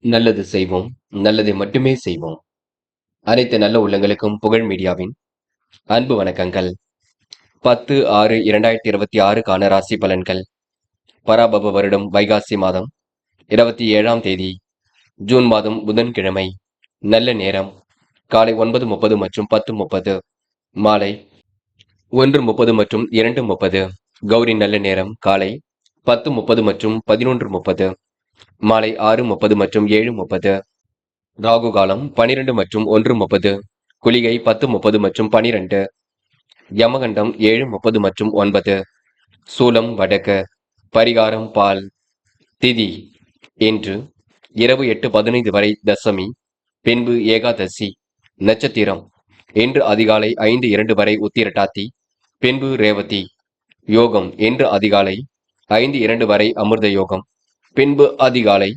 நல்லது செய்வோம், நல்லதை மட்டுமே செய்வோம். அனைத்து நல்ல உள்ளங்களுக்கும் புகழ் மீடியாவின் அன்பு வணக்கங்கள். 10/6/2026க்கான ராசி பலன்கள். பராபவ வருடம் வைகாசி மாதம் 27ஆம் தேதி ஜூன் மாதம் புதன்கிழமை. நல்ல நேரம் காலை 9:30 மற்றும் 10:30, மாலை 1:30 மற்றும் 2:30. கௌரி நல்ல நேரம் காலை 10:30 மற்றும் 11:30, மாலை 6:30 மற்றும் 7:30. ராகு காலம் 12 மற்றும் 1:30, குளிகை 10:30 மற்றும் 12, யமகண்டம் 7:30 மற்றும் 9, சூலம் வடக்கு, பரிகாரம் பால். திதி இன்று இரவு 8:15 வரை தசமி, பின்பு ஏகாதசி. நட்சத்திரம் இன்று அதிகாலை 5:02 வரை உத்திரட்டாதி, பின்பு ரேவதி. யோகம் இன்று அதிகாலை 5:02 வரை அமிர்த யோகம், பின்பு அதிகாலை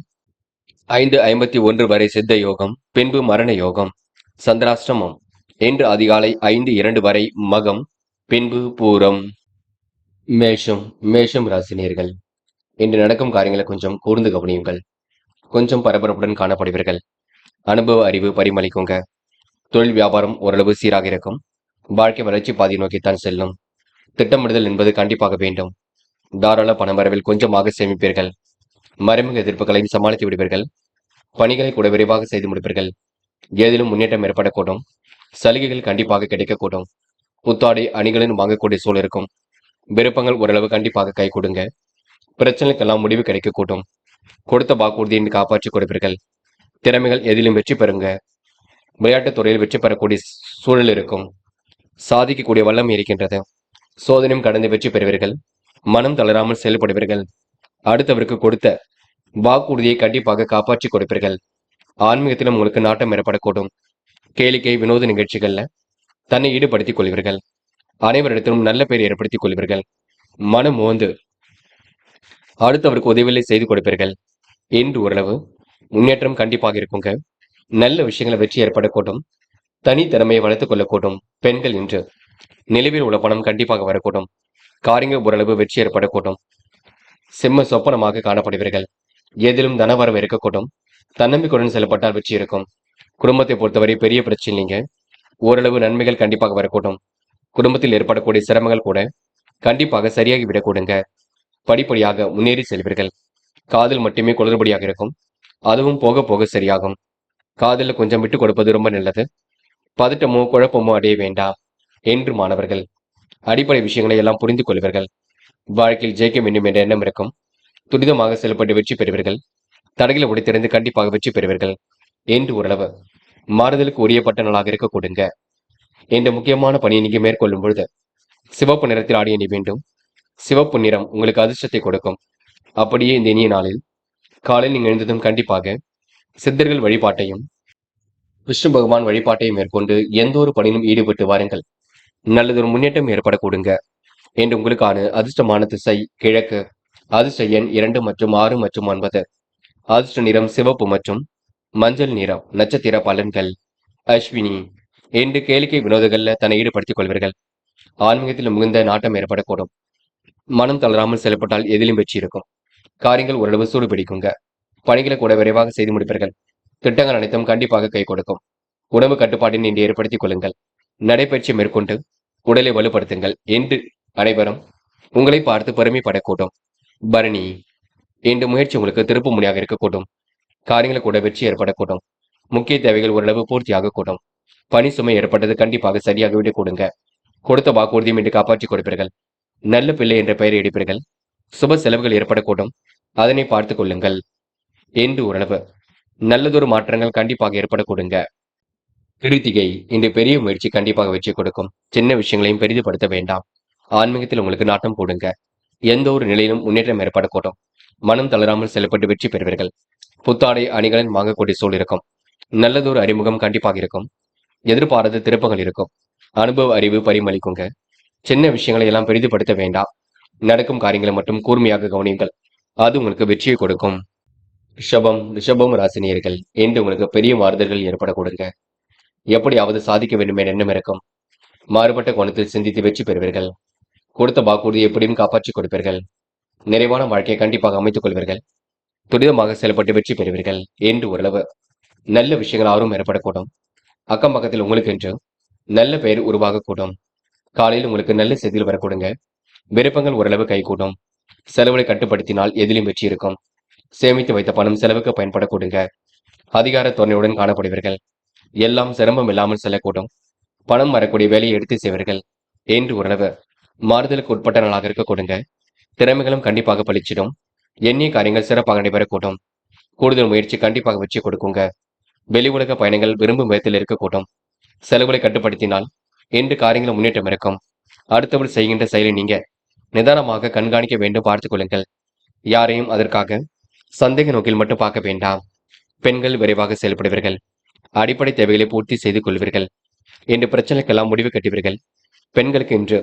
5:51 வரை சித்த யோகம், பின்பு மரண யோகம். சந்திராஷ்டமம் இன்று அதிகாலை 5:02 வரை மகம், பின்பு பூரம். மேஷம் ராசினியர்கள். இன்று நடக்கும் காரியங்களை கொஞ்சம் கூர்ந்து கவனியுங்கள். கொஞ்சம் பரபரப்புடன் காணப்படுவீர்கள். அனுபவ அறிவு பரிமளிக்குங்க. தொழில் வியாபாரம் ஓரளவு சீராக இருக்கும். வாழ்க்கை வளர்ச்சி பாதி நோக்கித்தான் செல்லும். திட்டமிடுதல் என்பது கண்டிப்பாக வேண்டும். தாராள பணவரவில் கொஞ்சமாக சேமிப்பீர்கள். மறைமுக எதிர்ப்புகளையும் சமாளித்து விடுவீர்கள். பணிகளை கூட விரைவாக செய்து முடிப்பீர்கள். ஏதிலும் முன்னேற்றம் ஏற்படக்கூடும். சலுகைகள் கண்டிப்பாக கிடைக்கக்கூடும். புத்தாடை அணிகளும் வாங்கக்கூடிய சூழல் இருக்கும். விருப்பங்கள் ஓரளவு கண்டிப்பாக கை கொடுங்க. பிரச்சனைக்கெல்லாம் முடிவு கிடைக்கக்கூடும். கொடுத்த வாக்குறுதியை காப்பாற்றிக் கொடுப்பீர்கள். திறமைகள் எதிலும் வெற்றி பெறுங்க. விளையாட்டுத் துறையில் வெற்றி பெறக்கூடிய சூழல் இருக்கும். சாதிக்கக்கூடிய வல்லமை இருக்கின்றது. சோதனையும் கடந்து வெற்றி பெறுவீர்கள். மனம் தளராமல் செயல்படுவீர்கள். அடுத்தவருக்கு கொடுத்த வாக்குறுதியை கண்டிப்பாக காப்பாற்றி கொடுப்பீர்கள். ஆன்மீகத்திலும் உங்களுக்கு நாட்டம் ஏற்படக்கூடும். கேளிக்கை வினோத நிகழ்ச்சிகள்ல தன்னை ஈடுபடுத்திக் கொள்வீர்கள். அனைவரிடத்திலும் நல்ல பெயர் ஏற்படுத்திக் கொள்வீர்கள். மனம் மோந்து அடுத்தவருக்கு உதவிகளை செய்து கொடுப்பீர்கள். இன்று ஓரளவு முன்னேற்றம் கண்டிப்பாக இருக்குங்க. நல்ல விஷயங்களை வெற்றி ஏற்படக்கூடும். தனித்திறமையை வளர்த்துக் கொள்ளக்கூடும். பெண்கள் இன்று நிலவில் உள்ள பணம் கண்டிப்பாக வரக்கூடும். காரியங்கள் ஓரளவு வெற்றி ஏற்படக்கூடும். சிம்ம சொப்பனமாக காணப்படுவீர்கள். எதிலும் தனவரவு இருக்கக்கூடும். தன்னம்பிக்கையுடன் செயல்பட்டால் வெற்றி இருக்கும். குடும்பத்தை பொறுத்தவரை பெரிய பிரச்சனை இல்லைங்க. ஓரளவு நன்மைகள் கண்டிப்பாக வரக்கூடும். குடும்பத்தில் ஏற்படக்கூடிய சிரமங்கள் கூட கண்டிப்பாக சரியாகி விடக்கூடுங்க. படிப்படியாக முன்னேறி செல்வீர்கள். காதல் மட்டுமே குளறுபடியாக இருக்கும். அதுவும் போக போக சரியாகும். காதலில் கொஞ்சம் விட்டு கொடுப்பது ரொம்ப நல்லது. பதட்டமோ குழப்பமோ அடைய வேண்டாம். என்று மாணவர்கள் அடிப்படை விஷயங்களை எல்லாம் புரிந்து கொள்வீர்கள். வாழ்க்கையில் ஜெயிக்க வேண்டும் என்ற எண்ணம் இருக்கும். துரிதமாக செயல்பட்டு வெற்றி பெறுவீர்கள். தடைகளை உடைத்திருந்து கண்டிப்பாக வெற்றி பெறுவீர்கள். என்று ஓரளவு மாறுதலுக்கு உரியப்பட்ட நாளாக இருக்க கொடுங்க. இந்த முக்கியமான பணியை நீங்க மேற்கொள்ளும் பொழுது சிவப்பு நிறத்தில் ஆடிய நீ வேண்டும். சிவப்பு நிறம் உங்களுக்கு அதிர்ஷ்டத்தை கொடுக்கும். அப்படியே இந்த இனிய நாளில் காலையில் நீங்கள் எழுந்ததும் கண்டிப்பாக சித்தர்கள் வழிபாட்டையும் விஷ்ணு பகவான் வழிபாட்டையும் மேற்கொண்டு எந்த ஒரு பணியிலும் ஈடுபட்டு வாருங்கள். நல்லதொரு முன்னேற்றம் ஏற்படக்கூடுங்க. என்று உங்களுக்கான அதிர்ஷ்டமான திசை கிழக்கு. அதிர்ஷ்ட எண் 2 மற்றும் 6 மற்றும் 9. அதிர்ஷ்ட நிறம் சிவப்பு மற்றும் மஞ்சள் நிறம். நட்சத்திர பலன்கள். அஸ்வினி என்று கேளிக்கை வினோதங்கள்ல தன்னை ஈடுபடுத்திக் கொள்வீர்கள். ஆன்மீகத்தில் மிகுந்த நாட்டம் ஏற்படக்கூடும். மனம் தளராமல் செயல்பட்டால் எதிலும் வெற்றி இருக்கும். காரியங்கள் ஓரளவு சூடு பிடிக்குங்க. பணிகளை கூட விரைவாக செய்து முடிப்பீர்கள். திட்டங்கள் அனைத்தும் கண்டிப்பாக கை கொடுக்கும். உணவு கட்டுப்பாட்டினை இன்று ஏற்படுத்திக் கொள்ளுங்கள். நடைபயிற்சி மேற்கொண்டு உடலை வலுப்படுத்துங்கள் என்று அனைவரும் உங்களை பார்த்து பெருமைப்படக்கூடும். பரணி இன்று முயற்சி உங்களுக்கு திருப்பு முனையாக இருக்கக்கூடும். காரியங்களை கூட வெற்றி ஏற்படக்கூடும். முக்கிய தேவைகள் ஓரளவு பூர்த்தியாக கூடும். பணி சுமை ஏற்பட்டது கண்டிப்பாக சரியாக விட கொடுங்க. கொடுத்த வாக்குறுதியும் இன்று காப்பாற்றிக் கொடுப்பீர்கள். நல்ல பிள்ளை என்ற பெயரை எடுப்பீர்கள். சுப செலவுகள் ஏற்படக்கூடும். அதனை பார்த்துக் கொள்ளுங்கள். என்று ஓரளவு நல்லதொரு மாற்றங்கள் கண்டிப்பாக ஏற்படக்கூடுங்க. கிருத்திகை இன்று பெரிய முயற்சி கண்டிப்பாக வெற்றி கொடுக்கும். சின்ன விஷயங்களையும் பெரிதுபடுத்த வேண்டாம். ஆன்மீகத்தில் உங்களுக்கு நாட்டம் போடுங்க. எந்த ஒரு நிலையிலும் முன்னேற்றம் ஏற்படக்கூடும். மனம் தளராமல் செயல்பட்டு வெற்றி பெறுவீர்கள். புத்தாடை அணிகளின் வாங்கக்கூடிய சூழல் இருக்கும். நல்லதொரு அறிமுகம் கண்டிப்பாக இருக்கும். எதிர்பாராத திருப்பங்கள் இருக்கும். அனுபவ அறிவு பரிமளிக்குங்க. சின்ன விஷயங்களை எல்லாம் பெரிதுபடுத்த வேண்டாம். நடக்கும் காரியங்களை மட்டும் கூர்மையாக கவனியுங்கள். அது உங்களுக்கு வெற்றியை கொடுக்கும். ரிஷபம் ராசினியர்கள் என்று உங்களுக்கு பெரிய மாறுதல்கள் ஏற்படக்கூடுங்க. எப்படியாவது சாதிக்க வேண்டும் என்ற எண்ணம் இருக்கும். மாறுபட்ட கோணத்தில் சிந்தித்து வெற்றி பெறுவீர்கள். கொடுத்த வாக்குறுதியை எப்படியும் காப்பாற்றிக் கொடுப்பீர்கள். நிறைவான வாழ்க்கையை கண்டிப்பாக அமைத்துக் கொள்வீர்கள். துரிதமாக செயல்பட்டு வெற்றி பெறுவீர்கள். என்று ஓரளவு நல்ல விஷயங்கள் ஆர்வம் ஏற்படக்கூடும். அக்கம் பக்கத்தில் உங்களுக்கு என்று நல்ல பெயர் உருவாகக்கூடும். காலையில் உங்களுக்கு நல்ல செய்திகள் வரக்கூடுங்க. விருப்பங்கள் ஓரளவு கைகூடும். செலவுகளை கட்டுப்படுத்தினால் எதிலும் வெற்றி இருக்கும். சேமித்து வைத்த பணம் செலவுக்கு பயன்படக்கூடுங்க. அதிகார தோரணையுடன் காணப்படுவீர்கள். எல்லாம் சிரமம் இல்லாமல் செல்லக்கூடும். பணம் வரக்கூடிய வேலையை எடுத்து செய்வீர்கள். என்று ஓரளவு மாறுதலுக்கு உட்பட்ட நாளாக இருக்க கொடுங்க. திறமைகளும் கண்டிப்பாக பளிச்சிடும். எண்ணிய காரியங்கள் சிறப்பாக நடைபெறக்கூடும். கூடுதல் முயற்சி கண்டிப்பாக வெற்றி கொடுக்குங்க. வெளி உலக பயணங்கள் விரும்பும் விதத்தில் இருக்கக்கூடும். செலவுகளை கட்டுப்படுத்தினால் என்று காரியங்கள் முன்னேற்றம் இருக்கும். அடுத்தவர் செய்கின்ற செயலை நீங்க நிதானமாக கண்காணிக்க வேண்டும். பார்த்துக் கொள்ளுங்கள். யாரையும் அதற்காக சந்தேக நோக்கில் மட்டும் பார்க்க வேண்டாம். பெண்கள் விரைவாக செயல்படுவீர்கள். அடிப்படை தேவைகளை பூர்த்தி செய்து கொள்வீர்கள். என்று பிரச்சனைக்கெல்லாம் முடிவு கட்டுவீர்கள். பெண்களுக்கு இன்று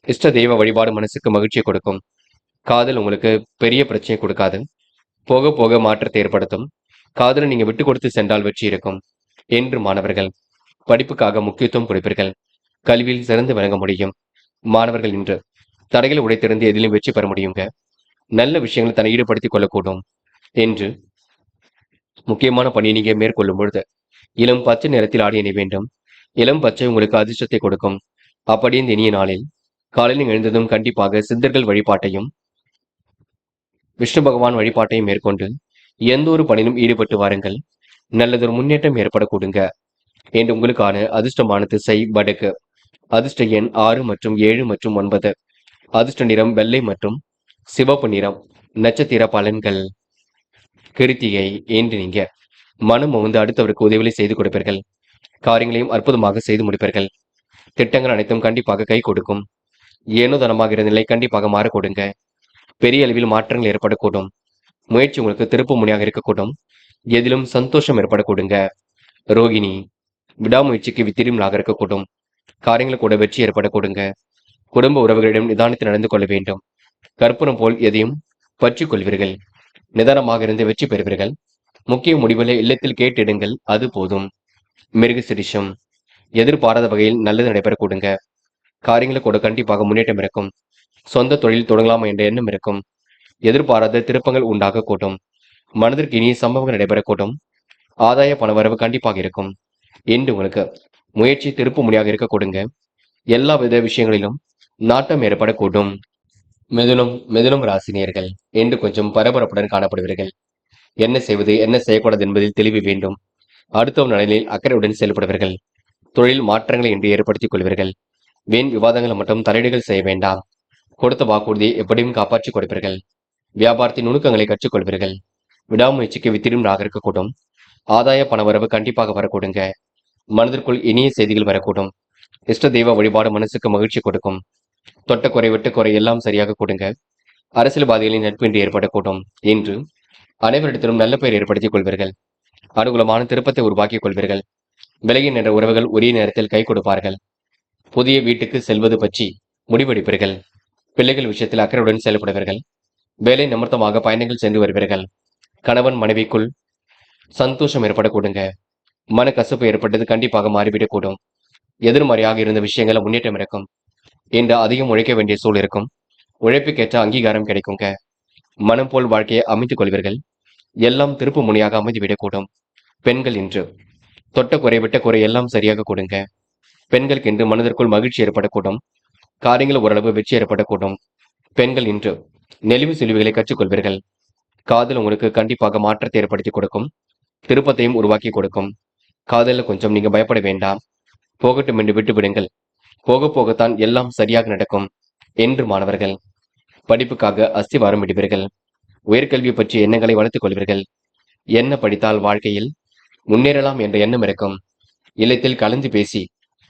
இஷ்ட தெய்வ வழிபாடு மனசுக்கு மகிழ்ச்சியை கொடுக்கும். காதல் உங்களுக்கு பெரிய பிரச்சனை கொடுக்காது. போக போக மாற்றத்தை ஏற்படுத்தும். காதலை நீங்க விட்டு கொடுத்து சென்றால் வெற்றி இருக்கும். என்று மாணவர்கள் படிப்புக்காக முக்கியத்துவம் கொடுப்பீர்கள். கல்வியில் சிறந்து விளங்க முடியும். மாணவர்கள் இன்று தடைகளை உடைத்திருந்து எதிலும் வெற்றி பெற முடியுங்க. நல்ல விஷயங்களை தன்னை ஈடுபடுத்திக் கொள்ளக்கூடும். என்று முக்கியமான பணியை நீங்க மேற்கொள்ளும் பொழுது இளம் பச்சை நிறத்தில் ஆடி அணி வேண்டும். இளம் பச்சை உங்களுக்கு அதிர்ஷ்டத்தை கொடுக்கும். அப்படி இந்த இனிய நாளில் காலையில் எழுந்ததும் கண்டிப்பாக சித்தர்கள் வழிபாட்டையும் விஷ்ணு பகவான் வழிபாட்டையும் மேற்கொண்டு எந்த ஒரு பணியிலும் ஈடுபட்டு வாருங்கள். நல்லதொரு முன்னேற்றம் ஏற்படக்கூடுங்க. என்று உங்களுக்கான அதிர்ஷ்டமான திசை வடக்கு. அதிர்ஷ்ட எண் 6 மற்றும் 7 மற்றும் 9. அதிர்ஷ்ட நிறம் வெள்ளை மற்றும் சிவப்பு நிறம். நட்சத்திர பலன்கள். கிருத்திகை. என்று நீங்க மனம் வந்து அடுத்தவருக்கு உதவிகளை செய்து கொடுப்பீர்கள். காரியங்களையும் அற்புதமாக செய்து முடிப்பீர்கள். திட்டங்கள் அனைத்தும் கண்டிப்பாக கை கொடுக்கும். ஏனோ தனமாக இருந்த நிலை கண்டிப்பாக மாறக்கூடுங்க. பெரிய அளவில் மாற்றங்கள் ஏற்படக்கூடும். முயற்சி உங்களுக்கு திருப்பு முனையாக இருக்கக்கூடும். எதிலும் சந்தோஷம் ஏற்படக்கூடுங்க. ரோகிணி. விடாமுயற்சிக்கு வித்திரிமலாக இருக்கக்கூடும். காரியங்கள் கூட வெற்றி ஏற்படக்கூடுங்க. குடும்ப உறவுகளிடம் நிதானத்தில் நடந்து கொள்ள வேண்டும். கற்பூரம் போல் எதையும் பற்றிக் கொள்வீர்கள். நிதானமாக இருந்து வெற்றி பெறுவீர்கள். முக்கிய முடிவுகளை இல்லத்தில் கேட்டிடுங்கள். அது போதும். மிருக சிரிஷம். எதிர்பாராத வகையில் நல்லது நடைபெறக்கூடுங்க. காரியங்களை கூட கண்டிப்பாக முன்னேற்றம் இருக்கும். சொந்த தொழில் தொடங்கலாமா என்ற எண்ணம் இருக்கும். எதிர்பாராத திருப்பங்கள் உண்டாகக்கூடும். மனதிற்கு இனிய சம்பவங்கள் நடைபெறக்கூடும். ஆதாய பணவரவு கண்டிப்பாக இருக்கும். என்று உங்களுக்கு முயற்சி திருப்பு முனையாக இருக்க கொடுங்க. எல்லா வித விஷயங்களிலும் நாட்டம் ஏற்படக்கூடும். மிதுனம் ராசினியர்கள் என்று கொஞ்சம் பரபரப்புடன் காணப்படுவீர்கள். என்ன செய்வது என்ன செய்யக்கூடாது என்பதில் தெளிவு வேண்டும். அடுத்தவன் நலனில் அக்கறையுடன் செயல்படுவீர்கள். தொழில் மாற்றங்களை என்று ஏற்படுத்திக் கொள்வீர்கள். வீண் விவாதங்களை மட்டும் தலையீடுகள் செய்ய வேண்டாம். கொடுத்த வாக்குறுதியை எப்படியும் காப்பாற்றிக் கொடுப்பீர்கள். வியாபாரத்தின் நுணுக்கங்களை கற்றுக்கொள்வீர்கள். விடாமுயற்சிக்கு வித்திரிமலாக இருக்கக்கூடும். ஆதாய பணவரவு கண்டிப்பாக வரக்கூடுங்க. மனதிற்குள் இனிய செய்திகள் வரக்கூடும். இஷ்ட தெய்வ வழிபாடு மனசுக்கு மகிழ்ச்சி கொடுக்கும். தொட்ட குறை விட்டு குறை எல்லாம் சரியாக கொடுங்க. அரசியல்வாதிகளின் நட்பு இன்று ஏற்படக்கூடும். என்று அனைவரிடத்திலும் நல்ல பெயர் ஏற்படுத்திக் கொள்வீர்கள். அனுகூலமான திருப்பத்தை உருவாக்கிக் கொள்வீர்கள். விலகி நின்ற உறவுகள் உரிய நேரத்தில் கை கொடுப்பார்கள். புதிய வீட்டுக்கு செல்வது பற்றி முடிவெடுப்பீர்கள். பிள்ளைகள் விஷயத்தில் அக்கறையுடன் செயல்படுவீர்கள். வேலை நிமித்தமாக பயணங்கள் சென்று வருவீர்கள். கணவன் மனைவிக்குள் சந்தோஷம் ஏற்படக்கூடுங்க. மனக்கசப்பு ஏற்பட்டது கண்டிப்பாக மாறிவிடக்கூடும். எதிர்மறையாக இருந்த விஷயங்களை முன்னேற்றம் இருக்கும். என்று அதிகம் உழைக்க வேண்டிய சூழல் இருக்கும். உழைப்புக்கேற்ற அங்கீகாரம் கிடைக்குங்க. மனம் போல் வாழ்க்கையை அமைத்துக் கொள்வீர்கள். எல்லாம் திருப்பு முனையாக அமைந்துவிடக்கூடும். பெண்கள் இன்று தொட்ட குறை விட்ட குறை எல்லாம் சரியாக கொடுங்க. பெண்களுக்கு இன்று மனதிற்குள் மகிழ்ச்சி ஏற்படக்கூடும். காரியங்கள் ஓரளவு வெற்றி ஏற்படக்கூடும். பெண்கள் இன்று நெளிவு சுழிவுகளை கற்றுக்கொள்வீர்கள். காதல் உங்களுக்கு கண்டிப்பாக மாற்றத்தை ஏற்படுத்தி கொடுக்கும். திருப்பத்தையும் உருவாக்கி கொடுக்கும். காதலில் கொஞ்சம் நீங்க பயப்பட வேண்டாம். போகட்டும் என்று விட்டு விடுங்கள். போக போகத்தான் எல்லாம் சரியாக நடக்கும். என்று மாணவர்கள் படிப்புக்காக அஸ்திவாரம் விடுவீர்கள். உயர்கல்வி பற்றிய எண்ணங்களை வளர்த்துக் கொள்வீர்கள். என்ன படித்தால் வாழ்க்கையில் முன்னேறலாம் என்ற எண்ணம் இருக்கும். இல்லத்தில் கலந்து பேசி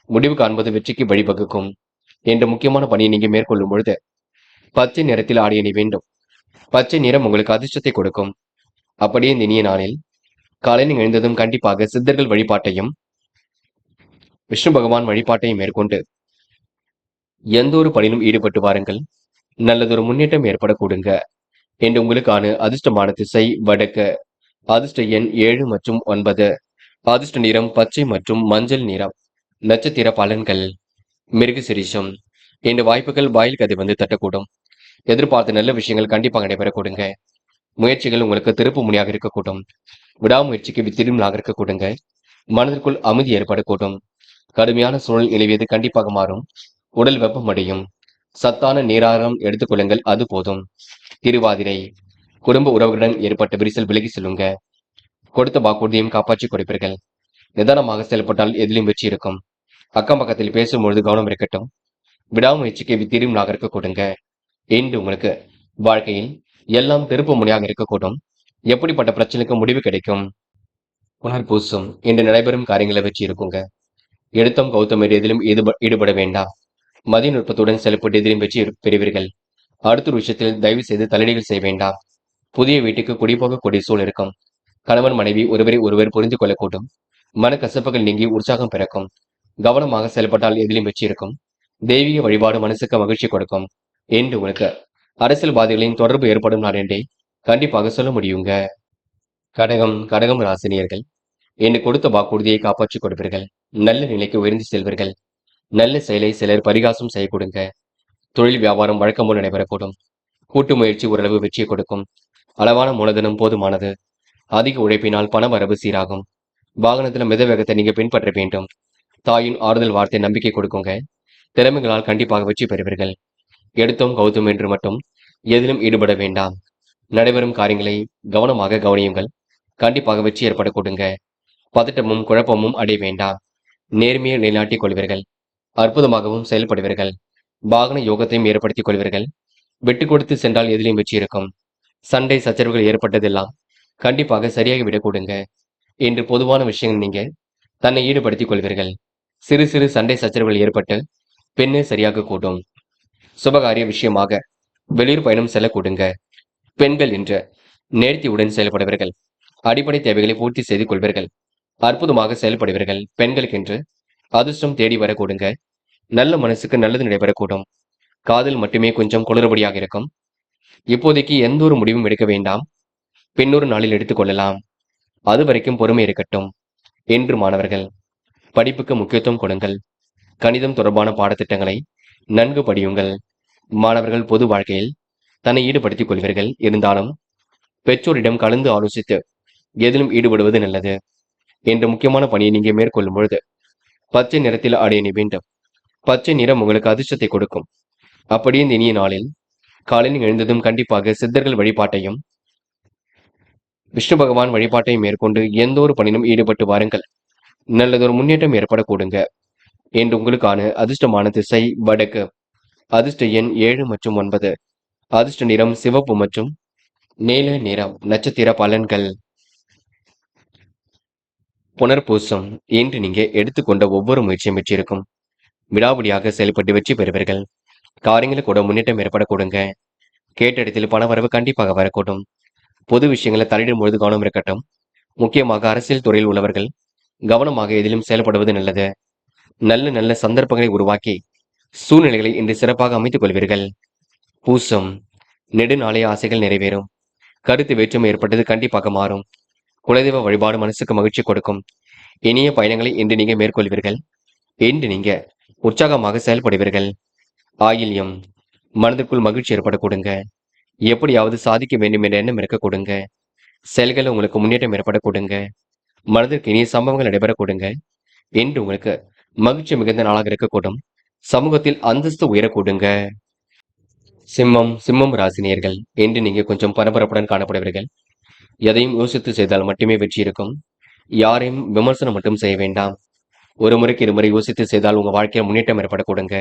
முடிவு காண்பது வெற்றிக்கு வழிவகுக்கும். என்ற முக்கியமான பணியை நீங்க மேற்கொள்ளும் பொழுது பச்சை நிறத்தில் ஆடி அணி வேண்டும். பச்சை நிறம் உங்களுக்கு அதிர்ஷ்டத்தை கொடுக்கும். அப்படியே இந்த இனிய நாளில் காலையில் எழுந்ததும் கண்டிப்பாக சித்தர்கள் வழிபாட்டையும் விஷ்ணு பகவான் வழிபாட்டையும் மேற்கொண்டு எந்த ஒரு பணியிலும் ஈடுபட்டு வாருங்கள். நல்லதொரு முன்னேற்றம் ஏற்படக்கூடுங்க. என்று உங்களுக்கான அதிர்ஷ்டமான திசை வடக்கு. அதிர்ஷ்ட எண் 7 மற்றும் 9. அதிர்ஷ்ட நிறம் பச்சை மற்றும் மஞ்சள் நிறம். நட்சத்திர பலன்கள். மிருக சிரிஷம். இந்த வாய்ப்புகள் வாயில் கதை வந்து தட்டக்கூடும். எதிர்பார்த்த நல்ல விஷயங்கள் கண்டிப்பாக நடைபெறக்கூடுங்க. முயற்சிகள் உங்களுக்கு திருப்பு முனையாக இருக்கக்கூடும். விடாமுயற்சிக்கு வித்திடும்லாக இருக்கக்கூடுங்க. மனதிற்குள் அமைதி ஏற்படக்கூடும். கடுமையான சூழல் நிலவியது கண்டிப்பாக மாறும். உடல் வெப்பமடையும். சத்தான நீராகாரம் எடுத்துக்கொள்ளுங்கள், அது போதும். திருவாதிரை குடும்ப உறவுகளுடன் ஏற்பட்ட விரிசல் விலகி செல்லுங்க. கொடுத்த வாக்குறுதியும் காப்பாற்றி கொடுப்பீர்கள். நிதானமாக செயல்பட்டால் எதிலும் வெற்றி இருக்கும். அக்கம் பக்கத்தில் பேசும்பொழுது கவனம் இருக்கட்டும். விடாமுயற்சிக்கு வித்திடும் நாகரிக்க கொடுங்க. இன்று உங்களுக்கு வாழ்க்கையில் எல்லாம் திருப்பு முனையாக இருக்கக்கூடும். எப்படிப்பட்ட பிரச்சனைக்கு முடிவு கிடைக்கும். புனர்பூசம் இன்று நடைபெறும் காரியங்களை வெற்றி இருக்குங்க. எடுத்தம் கௌதம் எதிலும் ஈடுபட வேண்டாம். மதிநுட்பத்துடன் செயல்பட்டு எதிலும் வெற்றி பெறுவீர்கள். அடுத்த விஷயத்தில் தயவு செய்து தலையீடுகள் செய்ய வேண்டாம். புதிய வீட்டுக்கு குடிபோக கூடிய சூழல் இருக்கும். கணவன் மனைவி ஒருவரை ஒருவர் புரிந்து கொள்ளக்கூடும். மனக்கசப்புகள் நீங்கி உற்சாகம் பிறக்கும். கவனமாக செயல்பட்டால் எதிலும் வெற்றி இருக்கும். தெய்வீக வழிபாடு மனசுக்கு மகிழ்ச்சி கொடுக்கும். என்று உங்களுக்கு அரசியல்வாதிகளின் தொடர்பு ஏற்படும் நாள் என்றே கண்டிப்பாக சொல்ல முடியுங்க. கடகம் ராசினியர்கள் என்று கொடுத்த வாக்குறுதியை காப்பாற்றிக் கொடுப்பீர்கள். நல்ல நிலைக்கு உயர்ந்து செல்வீர்கள். நல்ல செயலை சிலர் பரிகாசம் செய்ய கொடுங்க. தொழில் வியாபாரம் வழக்கம் போல் நடைபெறக்கூடும். கூட்டு முயற்சி ஓரளவு வெற்றியை கொடுக்கும். அளவான மூலதனம் போதுமானது. அதிக உழைப்பினால் பண வரவு சீராகும். வாகனத்துல மித வேகத்தை நீங்க பின்பற்ற வேண்டும். தாயின் ஆறுதல் வார்த்தை நம்பிக்கை கொடுக்குங்க. திறமைகளால் கண்டிப்பாக வெற்றி பெறுவீர்கள். எடுத்தோம் கௌதம் என்று மட்டும் எதிலும் ஈடுபட வேண்டாம். நடைபெறும் காரியங்களை கவனமாக கவனியுங்கள். கண்டிப்பாக வெற்றி ஏற்பட கொடுங்க. பதட்டமும் குழப்பமும் அடைய வேண்டாம். நேர்மையை நிலைநாட்டிக் கொள்வீர்கள். அற்புதமாகவும் செயல்படுவீர்கள். வாகன யோகத்தையும் ஏற்படுத்திக் கொள்வீர்கள். விட்டு கொடுத்து சென்றால் எதிலையும் வெற்றி இருக்கும். சண்டை சச்சரவுகள் ஏற்பட்டதெல்லாம் கண்டிப்பாக சரியாகி விட கொடுங்க. என்று பொதுவான விஷயங்கள் நீங்க தன்னை ஈடுபடுத்திக் கொள்வீர்கள். சிறு சிறு சண்டை சச்சரவுகள் ஏற்பட்டு பெண்ணே சரியாக கூடும். சுபகாரிய விஷயமாக வெளியூர் பயணம் செல்ல கொடுங்க. பெண்கள் என்ற நேர்த்தியுடன் செயல்படுவீர்கள். அடிப்படை தேவைகளை பூர்த்தி செய்து கொள்வீர்கள். அற்புதமாக செயல்படுவீர்கள். பெண்களுக்கென்று அதிர்ஷ்டம் தேடி வர கொடுங்க. நல்ல மனசுக்கு நல்லது நடைபெறக்கூடும். காதல் மட்டுமே கொஞ்சம் குளறுபடியாக இருக்கும். இப்போதைக்கு எந்த ஒரு முடிவும் எடுக்க வேண்டாம். பின்னொரு நாளில் எடுத்துக்கொள்ளலாம். அது வரைக்கும் பொறுமை இருக்கட்டும். என்று மாணவர்கள் படிப்புக்கு முக்கியத்துவம் கொடுங்கள். கணிதம் தொடர்பான பாடத்திட்டங்களை நன்கு படியுங்கள். மாணவர்கள் பொது வாழ்க்கையில் தன்னை ஈடுபடுத்திக் கொள்வீர்கள். இருந்தாலும் பெற்றோரிடம் கலந்து ஆலோசித்து எதிலும் ஈடுபடுவது நல்லது. என்ற முக்கியமான பணியை நீங்க மேற்கொள்ளும் பொழுது பச்சை நிறத்தில் அடைய வேண்டும். பச்சை நிறம் உங்களுக்கு அதிர்ஷ்டத்தை கொடுக்கும். அப்படியே இந்த இனிய நாளில் காலையில் எழுந்ததும் கண்டிப்பாக சித்தர்கள் வழிபாட்டையும் விஷ்ணு பகவான் வழிபாட்டையும் மேற்கொண்டு எந்த ஒரு பணியிலும் ஈடுபட்டு வாருங்கள். நல்லதொரு முன்னேற்றம் ஏற்பட கூடுங்க. என்று உங்களுக்கான அதிர்ஷ்டமான திசை வடக்கு. அதிர்ஷ்ட எண் 7 மற்றும் 9. அதிர்ஷ்ட நிறம் சிவப்பு மற்றும் நீல நிறம். நட்சத்திர பலன்கள். புனர்பூசம் இன்று நீங்க எடுத்துக்கொண்ட ஒவ்வொரு முயற்சியும் வெற்றி இருக்கும். விடாபடியாக செயல்பட்டு வெற்றி பெறுவீர்கள். காரியங்களை கூட முன்னேற்றம் ஏற்பட கொடுங்க. கேட்ட இடத்தில் பண வரவு கண்டிப்பாக வரக்கூடும். பொது விஷயங்களை தலையிடும் பொழுது கவனம் இருக்கட்டும். முக்கியமாக அரசியல் துறையில் உள்ளவர்கள் கவனமாக எதிலும் செயல்படுவது நல்லது. நல்ல நல்ல சந்தர்ப்பங்களை உருவாக்கி சூழ்நிலைகளை இன்று சிறப்பாக அமைத்துக் கொள்வீர்கள். பூசம் நெடுநாளைய ஆசைகள் நிறைவேறும். கருத்து வேற்றுமை ஏற்பட்டது கண்டிப்பாக மாறும். குலதெய்வ வழிபாடு மனசுக்கு மகிழ்ச்சி கொடுக்கும். இனிய பயணங்களை இன்று நீங்க மேற்கொள்வீர்கள். இன்று நீங்க உற்சாகமாக செயல்படுவீர்கள். ஆயில்யம் மனதிற்குள் மகிழ்ச்சி ஏற்பட கொடுங்க. எப்படியாவது சாதிக்க வேண்டும் என்ற எண்ணம் இருக்க கொடுங்க. செயல்கள் உங்களுக்கு முன்னேற்றம் ஏற்பட கொடுங்க. மனதிற்கு இனிய சம்பவங்கள் நடைபெற கொடுங்க. என்று உங்களுக்கு மகிழ்ச்சி மிகுந்த நாளாக இருக்கக்கூடும். சமூகத்தில் அந்தஸ்து உயரக்கூடுங்க. சிம்மம் ராசினியர்கள் என்று நீங்க கொஞ்சம் பரபரப்புடன் காணப்படுவீர்கள். எதையும் யோசித்து செய்தால் மட்டுமே வெற்றி இருக்கும். யாரையும் விமர்சனம் மட்டும் செய்ய வேண்டாம். ஒரு முறைக்கு இருமுறை யோசித்து செய்தால் உங்க வாழ்க்கையில் முன்னேற்றம் ஏற்பட கொடுங்க.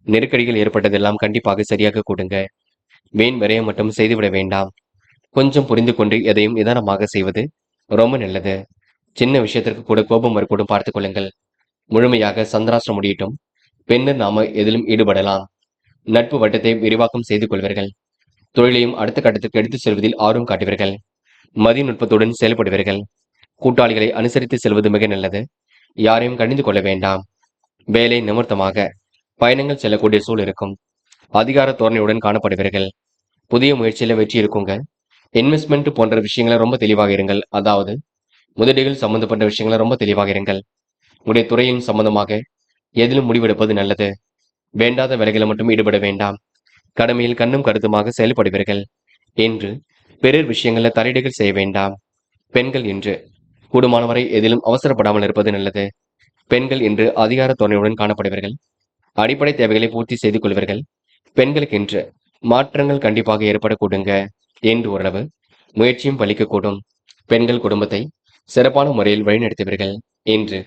நெருக்கடிகள் ஏற்பட்டதெல்லாம் கண்டிப்பாக சரியாக கொடுங்க. வீண் விரயம் மட்டும் செய்துவிட வேண்டாம். கொஞ்சம் புரிந்து கொண்டு எதையும் நிதானமாக செய்வது ரொம்ப நல்லது. சின்ன விஷயத்திற்கு கூட கோபம் வரக்கூடும், பார்த்துக் கொள்ளுங்கள். முழுமையாக சந்திராஷ்டிரம் முடியட்டும். பின்னர் நாம எதிலும் ஈடுபடலாம். நட்பு வட்டத்தை விரிவாக்கம் செய்து கொள்வீர்கள். தொழிலையும் அடுத்த கட்டத்திற்கு எடுத்துச் செல்வதில் ஆர்வம் காட்டுவீர்கள். மதிநுட்பத்துடன் செயல்படுவீர்கள். கூட்டாளிகளை அனுசரித்து செல்வது மிக நல்லது. யாரையும் கடிந்து கொள்ள வேண்டாம். வேலை நிமித்தமாக பயணங்கள் செல்லக்கூடிய சூழல் இருக்கும். அதிகார தோரணையுடன் காணப்படுவீர்கள். புதிய முயற்சியில வெற்றி இருக்குங்க. இன்வெஸ்ட்மெண்ட் போன்ற விஷயங்களை ரொம்ப தெளிவாக இருங்கள். அதாவது முதலீடுகள் சம்பந்தப்பட்ட விஷயங்களை ரொம்ப தெளிவாக இருங்கள். உங்களுடைய துறையின் சம்பந்தமாக எதிலும் முடிவெடுப்பது நல்லது. வேண்டாத வேலைகளை மட்டும் ஈடுபட வேண்டாம். கடமையில் கண்ணும் கருத்துமாக செயல்படுவீர்கள். என்று பிறர் விஷயங்கள்ல தலையீடுகள் செய்ய வேண்டாம். பெண்கள் இன்று கூடுமானவரை எதிலும் அவசரப்படாமல் இருப்பது நல்லது. பெண்கள் இன்று அதிகார தோரணையுடன் காணப்படுவீர்கள். அடிப்படை தேவைகளை பூர்த்தி செய்து கொள்வீர்கள். பெண்களுக்கு இன்று மாற்றங்கள் கண்டிப்பாக ஏற்படக்கூடுங்க. என்று ஓரளவு முயற்சியும் பலிக்கக்கூடும். பெண்கள் குடும்பத்தை சிறப்பான முறையில் வழிநடத்துவீர்கள். என்று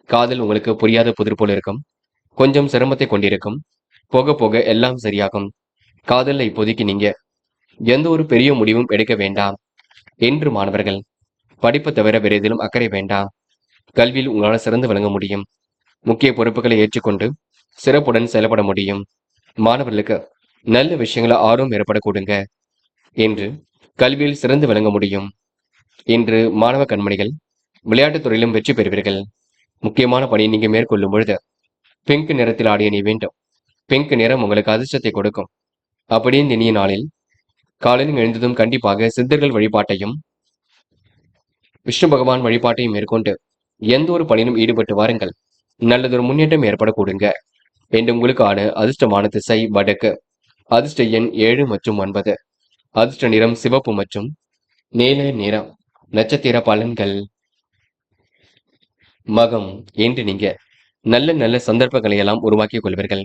காதல் உங்களுக்கு புரியாத புதிர் போல் இருக்கும். கொஞ்சம் சிரமத்தை கொண்டிருக்கும். போக போக எல்லாம் சரியாகும். காதல்ல இப்போதைக்கு நீங்க எந்த ஒரு பெரிய முடிவும் எடுக்க வேண்டாம். என்று மாணவர்கள் படிப்பு தவிர வேறு எதிலும் அக்கறை வேண்டாம். கல்வியில் உங்களால் சிறந்து விளங்க முடியும். முக்கிய பொறுப்புகளை ஏற்றுக்கொண்டு சிறப்புடன் செயல்பட முடியும். மாணவர்களுக்கு நல்ல விஷயங்களை ஆர்வம் ஏற்படக்கூடுங்க. என்று கல்வியில் சிறந்து விளங்க முடியும். இன்று மாணவ கண்மணிகள் விளையாட்டுத் துறையிலும் வெற்றி பெறுவீர்கள். முக்கியமான பணியை நீங்க மேற்கொள்ளும் பொழுது பிங்க் நிறத்தில் ஆடிய நீ வேண்டும். பிங்க் நிறம் உங்களுக்கு அதிர்ஷ்டத்தை கொடுக்கும். அப்படியே இந்த இனிய நாளில் காலையில் எழுந்ததும் கண்டிப்பாக சித்தர்கள் வழிபாட்டையும் விஷ்ணு பகவான் வழிபாட்டையும் மேற்கொண்டு எந்த ஒரு பணியிலும் ஈடுபட்டு வாருங்கள். நல்லதொரு முன்னேற்றம் ஏற்படக்கூடுங்க. என்று உங்களுக்கான அதிர்ஷ்டமான திசை வடக்கு. அதிர்ஷ்ட எண் 7 மற்றும் 9. அதிர்ஷ்ட நிறம் சிவப்பு மற்றும் நீல நிறம். நட்சத்திர பலன்கள். மகம், என்று நீங்க நல்ல நல்ல சந்தர்ப்பங்களை எல்லாம் உருவாக்கிக் கொள்வீர்கள்.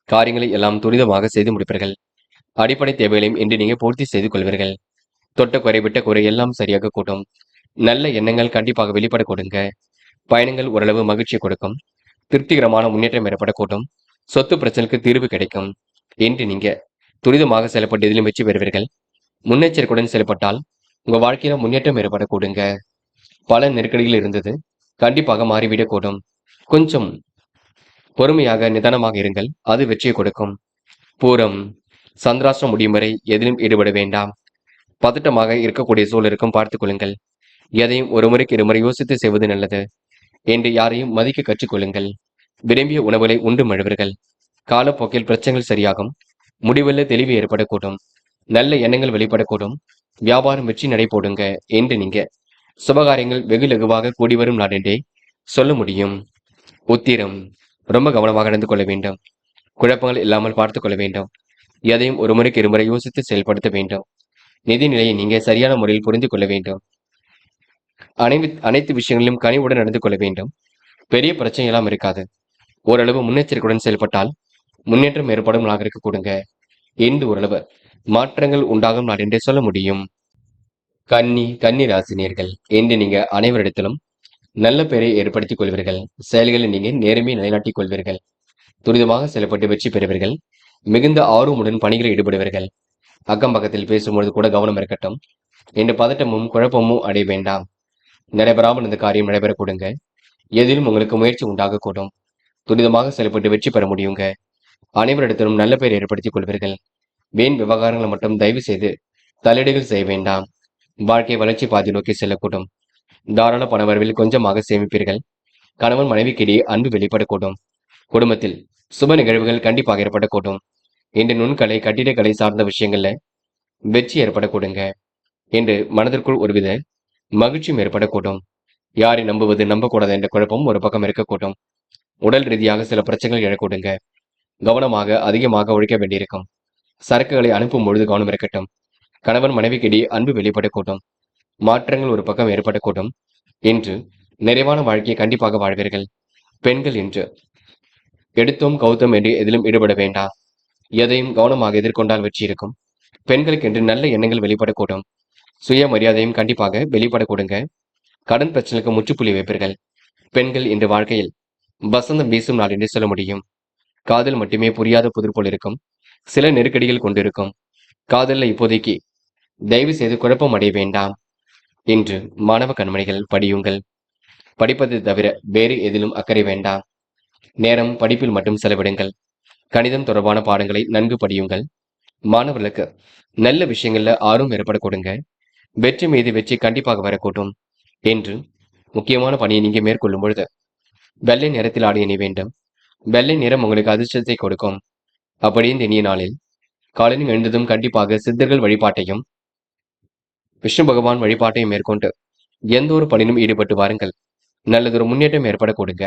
காரியங்களை எல்லாம் துரிதமாக செய்து முடிப்பீர்கள். அடிப்படை தேவைகளையும் இன்று நீங்க பூர்த்தி செய்து கொள்வீர்கள். தொட்ட குறை விட்ட குறை எல்லாம் சரியாக கூட்டும். நல்ல எண்ணங்கள் கண்டிப்பாக வெளிப்பட கொடுங்க. பயணங்கள் ஓரளவு மகிழ்ச்சி கொடுக்கும். திருப்திகரமான முன்னேற்றம் ஏற்படக்கூடும். சொத்து பிரச்சனைக்கு தீர்வு கிடைக்கும். என்று நீங்க துரிதமாக செயல்பட்டு இதிலும் வெற்றி பெறுவீர்கள். முன்னெச்சரிக்கையுடன் செயல்பட்டால் உங்க வாழ்க்கையில முன்னேற்றம் ஏற்படக்கூடுங்க. பல நெருக்கடிகள் இருந்தது கண்டிப்பாக மாறிவிடக்கூடும். கொஞ்சம் பொறுமையாக நிதானமாக இருங்கள். அது வெற்றியை கொடுக்கும். பூரம், சந்திராஷ்டிரம் முடியும் வரை எதிலும் ஈடுபட வேண்டாம். பதட்டமாக இருக்கக்கூடிய சூழலுக்கும் பார்த்துக் கொள்ளுங்கள். எதையும் ஒரு முறைக்கு இருமுறை யோசித்து செய்வது நல்லது. என்று யாரையும் மதிக்க கற்றுக்கொள்ளுங்கள். விரும்பிய உணவுகளை உண்டு மழுவர்கள். காலப்போக்கில் பிரச்சனைகள் சரியாகும். முடிவில் தெளிவு ஏற்படக்கூடும். நல்ல எண்ணங்கள் வெளிப்படக்கூடும். வியாபாரம் வெற்றி நடைபோடுங்க. என்று நீங்க சுபகாரியங்கள் வெகு லகுவாக கூடி வரும் நாடென்றே சொல்ல முடியும். உத்திரம், ரொம்ப கவனமாக நடந்து கொள்ள வேண்டும். குழப்பங்கள் இல்லாமல் பார்த்துக் கொள்ள வேண்டும். எதையும் ஒரு முறைக்கு இருமுறை யோசித்து செயல்படுத்த வேண்டும். நிதிநிலையை நீங்க சரியான முறையில் புரிந்து கொள்ள வேண்டும். அனைத்து விஷயங்களிலும் கனிவுடன் நடந்து கொள்ள வேண்டும். பெரிய பிரச்சனை எல்லாம் இருக்காது. ஓரளவு முன்னெச்சரிக்கையுடன் செயல்பட்டால் முன்னேற்றம் ஏற்படும் நாளாக இருக்க கொடுங்க. என்று ஓரளவு மாற்றங்கள் உண்டாகும் நாள் என்றே சொல்ல முடியும். கன்னி ராசினியர்கள், என்று நீங்க அனைவரிடத்திலும் நல்ல பெயரை ஏற்படுத்திக் கொள்வீர்கள். செயல்களை நீங்க நேர்மையை நிலைநாட்டிக் கொள்வீர்கள். துரிதமாக செயல்பட்டு வெற்றி பெறுவீர்கள். மிகுந்த ஆர்வமுடன் பணிகளில் ஈடுபடுவீர்கள். அக்கம் பக்கத்தில் பேசும்பொழுது கூட கவனம் இருக்கட்டும். என்று பதட்டமும் குழப்பமும் அடைய வேண்டாம். நடைபெறாமல் இந்த காரியம் நடைபெற கொடுங்க. எதிலும் உங்களுக்கு முயற்சி உண்டாகக்கூடும். துரிதமாக செயல்பட்டு வெற்றி பெற முடியுங்க. அனைவரிடத்திலும் நல்ல பெயர் ஏற்படுத்திக் கொள்வீர்கள். வீண் விவகாரங்களை மட்டும் தயவு செய்து தலையீடுகள் செய்ய வேண்டாம். வாழ்க்கை வளர்ச்சி பாதி நோக்கி செல்லக்கூடும். தாராள பண வரவில் கொஞ்சமாக சேமிப்பீர்கள். கணவன் மனைவிக்கிடையே அன்பு வெளிப்படக்கூடும். குடும்பத்தில் சுப நிகழ்வுகள் கண்டிப்பாக ஏற்படக்கூடும். இன்று நுண்கலை கட்டிடக்கலை சார்ந்த விஷயங்கள்ல வெற்றி ஏற்படக்கூடுங்க. என்று மனதிற்குள் ஒருவித மகிழ்ச்சியும் ஏற்படக்கூடும். யாரை நம்புவது நம்பக்கூடாது என்ற குழப்பம் ஒரு பக்கம் இருக்கக்கூடும். உடல் ரீதியாக சில பிரச்சனைகள் எழக்கூடுங்க. கவனமாக அதிகமாக உழைக்க வேண்டியிருக்கும். சரக்குகளை அனுப்பும் பொழுது கவனம் இருக்கட்டும். கணவன் மனைவிக்கிடையே அன்பு வெளிப்படக்கூடும். மாற்றங்கள் ஒரு பக்கம் ஏற்படக்கூடும். என்று நிறைவான வாழ்க்கையை கண்டிப்பாக வாழ்வீர்கள். பெண்கள் என்று எடுத்தோம் கௌதம் என்று எதிலும் ஈடுபட வேண்டாம். எதையும் கவனமாக எதிர்கொண்டால் வெற்றி இருக்கும். பெண்களுக்கு என்று நல்ல எண்ணங்கள் வெளிப்படக்கூடும். சுயமரியாதையும் கண்டிப்பாக வெளிப்படக்கூடுங்க. கடன் பிரச்சனைக்கு முற்றுப்புள்ளி வைப்பீர்கள். பெண்கள் இன்று வாழ்க்கையில் வசந்தம் வீசும் நாள் என்று சொல்ல முடியும். காதல் மட்டுமே புரியாத புதிர் போல் இருக்கும். சில நெருக்கடிகள் கொண்டிருக்கும். காதல்ல இப்போதைக்கு தயவு செய்து குழப்பம் அடைய வேண்டாம். என்று மாணவ கண்மணிகள் படியுங்கள். படிப்பதை தவிர வேறு எதிலும் அக்கறை வேண்டாம். நேரம் படிப்பில் மட்டும் செலவிடுங்கள். கணிதம் தொடர்பான பாடங்களை நன்கு படியுங்கள். மாணவர்களுக்கு நல்ல விஷயங்கள்ல ஆர்வம் ஏற்பட கொடுங்க. வெற்றி மீது வெற்றி கண்டிப்பாக வரக்கூடும். என்று முக்கியமான பணியை நீங்க மேற்கொள்ளும் பொழுது வெள்ளை நிறத்தில் ஆடிய நீ வேண்டும். வெள்ளை நிறம் உங்களுக்கு அதிர்ஷ்டத்தை கொடுக்கும். அப்படியே இந்த இனிய நாளில் காலையில் எழுந்ததும் கண்டிப்பாக சித்தர்கள் வழிபாட்டையும் விஷ்ணு பகவான் வழிபாட்டையும் மேற்கொண்டு எந்த ஒரு பணியிலும் ஈடுபட்டு வாருங்கள். நல்லதொரு முன்னேற்றம் ஏற்பட கொடுங்க.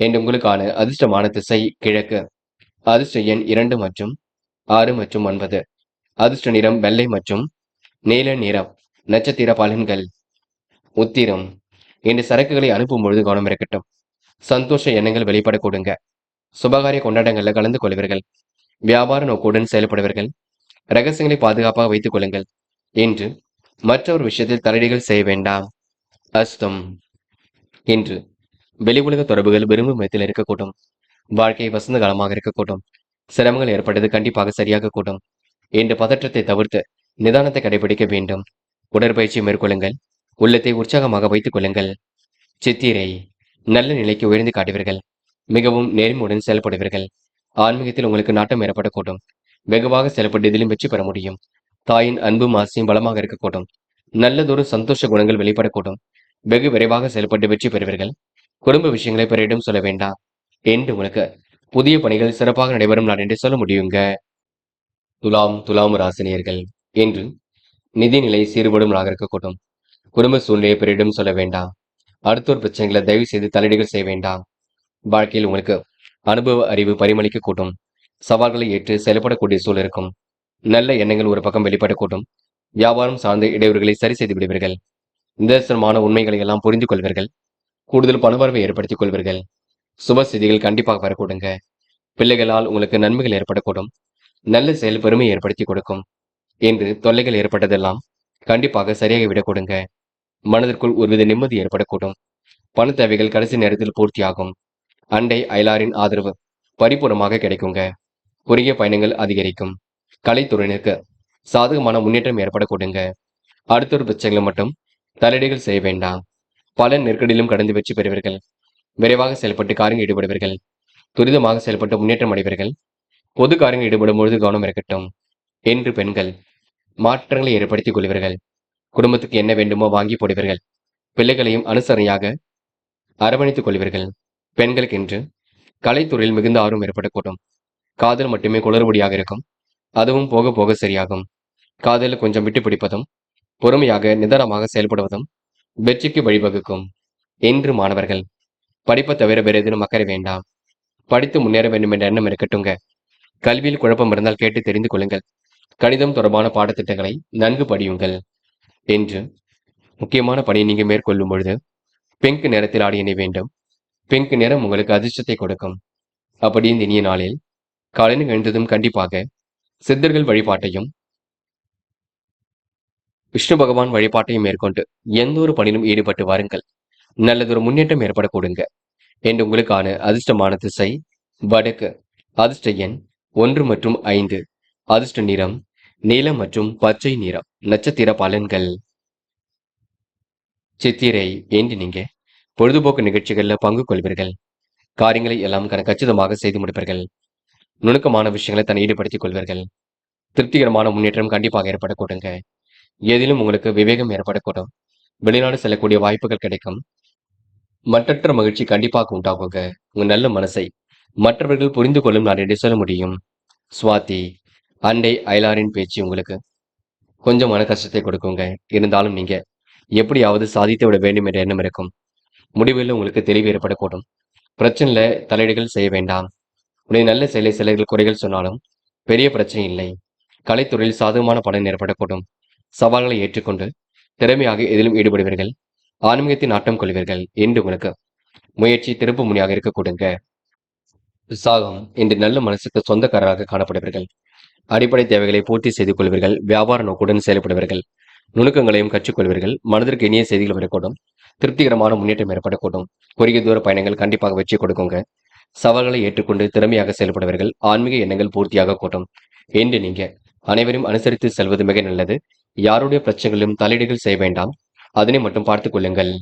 என்று உங்களுக்கான அதிர்ஷ்டமான திசை கிழக்கு. அதிர்ஷ்ட எண் 2 மற்றும் 6 மற்றும் 9. அதிர்ஷ்ட நிறம் வெள்ளை மற்றும் நீல நிறம். நட்சத்திர பலன்கள். உத்திரம். இன்று சரக்குகளை அனுப்பும் பொழுது கவனம் இருக்கட்டும். சந்தோஷ எண்ணங்கள் வெளிப்பட கொடுங்க. சுபகாரிய கொண்டாட்டங்கள்ல கலந்து கொள்வீர்கள். வியாபார நோக்குடன் செயல்படுவீர்கள். ரகசியங்களை பாதுகாப்பாக வைத்துக் கொள்ளுங்கள். இன்று மற்றொரு விஷயத்தில் தலையீடுகள் செய்ய வேண்டாம். அஸ்தம். இன்று வெளி உலக தொடர்புகள் விரும்பும் விதத்தில் இருக்கக்கூடும். வாழ்க்கை வசந்த காலமாக இருக்கக்கூடும். சிரமங்கள் ஏற்பட்டது கண்டிப்பாக சரியாக கூடும். இன்று பதற்றத்தை தவிர்த்து நிதானத்தை கடைபிடிக்க வேண்டும். உடற்பயிற்சி மேற்கொள்ளுங்கள். உள்ளத்தை உற்சாகமாக வைத்துக் கொள்ளுங்கள். சித்திரை. நல்ல நிலைக்கு உயர்ந்து காட்டுவீர்கள். மிகவும் நேர்மையுடன் செயல்படுவீர்கள். ஆன்மீகத்தில் உங்களுக்கு நாட்டம் ஏற்படக்கூடும். வெகுவாக செயல்பட்டு இதிலும் வெற்றி பெற முடியும். தாயின் அன்பும் ஆசையும் பலமாக இருக்கக்கூடும். நல்லதொரு சந்தோஷ குணங்கள் வெளிப்படக்கூடும். வெகு விரைவாக செயல்பட்டு வெற்றி பெறுவீர்கள். குடும்ப விஷயங்களை பிறரிடம் சொல்ல வேண்டாம். என்று உங்களுக்கு புதிய பணிகள் சிறப்பாக நடைபெறும் நாள் என்று சொல்ல முடியுங்க. துலாம் ராசினியர்கள். என்று நிதிநிலை சீர்படும் நாளாக இருக்கக்கூடும். குடும்ப சூழ்நிலையை பிறரிடம் சொல்ல வேண்டாம். அடுத்தோர் பிரச்சனைகளை தயவு செய்து தலையீடுகள் செய்ய வேண்டாம். வாழ்க்கையில் உங்களுக்கு அனுபவ அறிவு பரிமளிக்க கூட்டும். சவால்களை ஏற்று செயல்படக்கூடிய சூழல் இருக்கும். நல்ல எண்ணங்கள் ஒரு பக்கம் வெளிப்படக்கூடும். வியாபாரம் சார்ந்த இடையூறுகளை சரி செய்து விடுவீர்கள். நிதர்சனமான உண்மைகளை எல்லாம் புரிந்து கொள்வீர்கள். கூடுதல் பணவரவை ஏற்படுத்திக் கொள்வீர்கள். சுப செய்திகள் கண்டிப்பாக வரக்கூடுங்க. பிள்ளைகளால் உங்களுக்கு நன்மைகள் ஏற்படக்கூடும். நல்ல செயல் பெருமை ஏற்படுத்தி கொடுக்கும். என்று தொல்லைகள் ஏற்பட்டதெல்லாம் கண்டிப்பாக சரியாக விட கொடுங்க. மனதிற்குள் ஒருவித நிம்மதி ஏற்படக்கூடும். பண தேவைகள் கடைசி நேரத்தில் பூர்த்தியாகும். அண்டை அயலாரின் ஆதரவு பரிபூர்ணமாக கிடைக்குங்க. குறுகிய பயணங்கள் அதிகரிக்கும். கலைத்துறையினருக்கு சாதகமான முன்னேற்றம் ஏற்படக்கூடுங்க. அடுத்தொரு பிரச்சனைகளை மட்டும் தலையீடுகள் செய்ய வேண்டாம். பல நெருக்கடியிலும் கடந்து வெற்றி பெறுவீர்கள். விரைவாக செயல்பட்டு காரியங்கள் ஈடுபடுவீர்கள். துரிதமாக செயல்பட்டு முன்னேற்றம் அடைவீர்கள். பொது காரியங்கள் ஈடுபடும் பொழுது கவனம் இருக்கட்டும். என்று பெண்கள் மாற்றங்களை ஏற்படுத்திக் கொள்வீர்கள். குடும்பத்துக்கு என்ன வேண்டுமோ வாங்கி போடுவீர்கள். பிள்ளைகளையும் அனுசரணையாக அரவணைத்துக் கொள்வீர்கள். பெண்களுக்கு இன்று கலைத்துறையில் மிகுந்த ஆர்வம் ஏற்படக்கூடும். காதல் மட்டுமே குளறுபடியாக இருக்கும். அதுவும் போக போக சரியாகும். காதலில் கொஞ்சம் விட்டு பிடிப்பதும் பொறுமையாக நிதானமாக செயல்படுவதும் வெற்றிக்கு வழிவகுக்கும். என்று மாணவர்கள் படிப்பை தவிர வேறு எதிலும் அக்கறை வேண்டாம். படித்து முன்னேற வேண்டும் என்ற எண்ணம் இருக்கட்டுங்க. கல்வியில் குழப்பம் இருந்தால் கேட்டு தெரிந்து கொள்ளுங்கள். கணிதம் தொடர்பான பாடத்திட்டங்களை நன்கு படியுங்கள். என்று முக்கியமான பணியை நீங்க மேற்கொள்ளும் பொழுது பிங்க் நிறத்தில் ஆடை அணிய வேண்டும். பிங்க் நிறம் உங்களுக்கு அதிர்ஷ்டத்தை கொடுக்கும். அப்படி இந்த இனிய நாளில் காலையில் எழுந்ததும் கண்டிப்பாக சித்தர்கள் வழிபாட்டையும் விஷ்ணு பகவான் வழிபாட்டையும் மேற்கொண்டு எந்த ஒரு பணியிலும் ஈடுபட்டு வாருங்கள். நல்லதொரு முன்னேற்றம் ஏற்படக்கூடுங்க. என்று உங்களுக்கான அதிர்ஷ்டமான திசை வடக்கு. அதிர்ஷ்ட எண் 1 மற்றும் 5. அதிர்ஷ்ட நிறம் நீலம் மற்றும் பச்சை நிறம். நட்சத்திர பலன்கள். சித்திரை. என்று நீங்க பொழுதுபோக்கு நிகழ்ச்சிகள்ல பங்கு கொள்வீர்கள். காரியங்களை எல்லாம் கச்சிதமாக செய்து முடிப்பீர்கள். நுணுக்கமான விஷயங்களை தன்னை ஈடுபடுத்திக் கொள்வீர்கள். திருப்திகரமான முன்னேற்றம் கண்டிப்பாக ஏற்படக்கூடுங்க. எதிலும் உங்களுக்கு விவேகம் ஏற்படக்கூடும். வெளிநாடு செல்லக்கூடிய வாய்ப்புகள் கிடைக்கும். மற்றற்ற மகிழ்ச்சி கண்டிப்பாக உண்டாகுங்க. உங்க நல்ல மனசை மற்றவர்கள் புரிந்து கொள்ளும் நான் என்று சொல்ல முடியும். சுவாதி. அண்டை அயலாரின் பேச்சு உங்களுக்கு கொஞ்சம் மன கஷ்டத்தை கொடுக்குங்க. இருந்தாலும் நீங்க எப்படியாவது சாதித்து விட வேண்டும் என்ற எண்ணம் இருக்கும். முடிவில் உங்களுக்கு தெளிவு ஏற்படக்கூடும். பிரச்சனையில தலையீடுகள் செய்ய வேண்டாம். உடைய நல்ல சிலர்கள் குறைகள் சொன்னாலும் பெரிய பிரச்சனை இல்லை. கலைத்துறையில் சாதகமான பலன் ஏற்படக்கூடும். சவால்களை ஏற்றுக்கொண்டு திறமையாக எதிலும் ஈடுபடுவீர்கள். ஆன்மீகத்தின் நாட்டம் கொள்வீர்கள். என்று உங்களுக்கு முயற்சி திருப்பு முனையாக இருக்கக்கூடுங்க. விசாகம். இன்று நல்ல மனசுக்கு சொந்தக்காரராக காணப்படுவீர்கள். அடிப்படை தேவைகளை பூர்த்தி செய்து கொள்வீர்கள். வியாபார நோக்குடன் செயல்படுவீர்கள். நுணுக்கங்களையும் கற்றுக்கொள்வீர்கள். மனதிற்கு இனிய செய்திகள் வரக்கூடும். திருப்திகரமான முன்னேற்றம் ஏற்படக்கூடும். குறுகிய தூர பயணங்கள் கண்டிப்பாக வெற்றி கொடுக்குங்க. சவால்களை ஏற்றுக்கொண்டு திறமையாக செயல்படுவீர்கள். ஆன்மீக எண்ணங்கள் பூர்த்தியாக கூட்டும். என்று நீங்க அனைவரும் அனுசரித்து செல்வது மிக நல்லது. யாருடைய பிரச்சனைகளிலும் தலையீடுகள் செய்ய வேண்டாம். அதனை மட்டும் பார்த்துக் கொள்ளுங்கள்.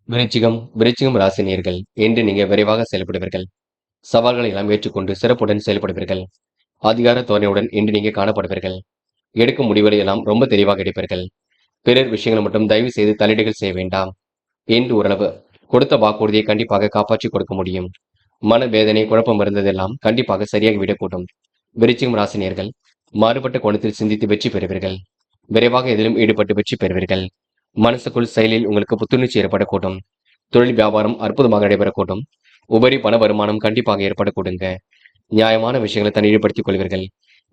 விருச்சிகம் ராசினியர்கள். என்று நீங்க விரைவாக செயல்படுவீர்கள். சவால்களை எல்லாம் ஏற்றுக்கொண்டு சிறப்புடன் செயல்படுவீர்கள். அதிகார தோரணையுடன் இன்று நீங்க காணப்படுவீர்கள். எடுக்கும் முடிவுகளை எல்லாம் ரொம்ப தெளிவாக எடுப்பீர்கள். பிறர் விஷயங்களை மட்டும் தயவு செய்து தலையீடுகள் செய்ய வேண்டாம். என்று ஓரளவு கொடுத்த வாக்குறுதியை கண்டிப்பாக காப்பாற்றி கொடுக்க முடியும். மன வேதனை குழப்பம் இருந்ததெல்லாம் கண்டிப்பாக சரியாகி விடக்கூடும். விருச்சிகம் ராசினியர்கள் மாறுபட்ட கோணத்தில் சிந்தித்து வெற்றி பெறுவீர்கள். விரைவாக எதிலும் ஈடுபட்டு வெற்றி பெறுவீர்கள். மனசுக்குள் செயலில் உங்களுக்கு புத்துணர்ச்சி ஏற்படக்கூடும். தொழில் வியாபாரம் அற்புதமாக நடைபெறக்கூடும். உபரி பண வருமானம் கண்டிப்பாக ஏற்படக்கூடுங்க. நியாயமான விஷயங்களை தன் ஈடுபடுத்திக் கொள்வீர்கள்.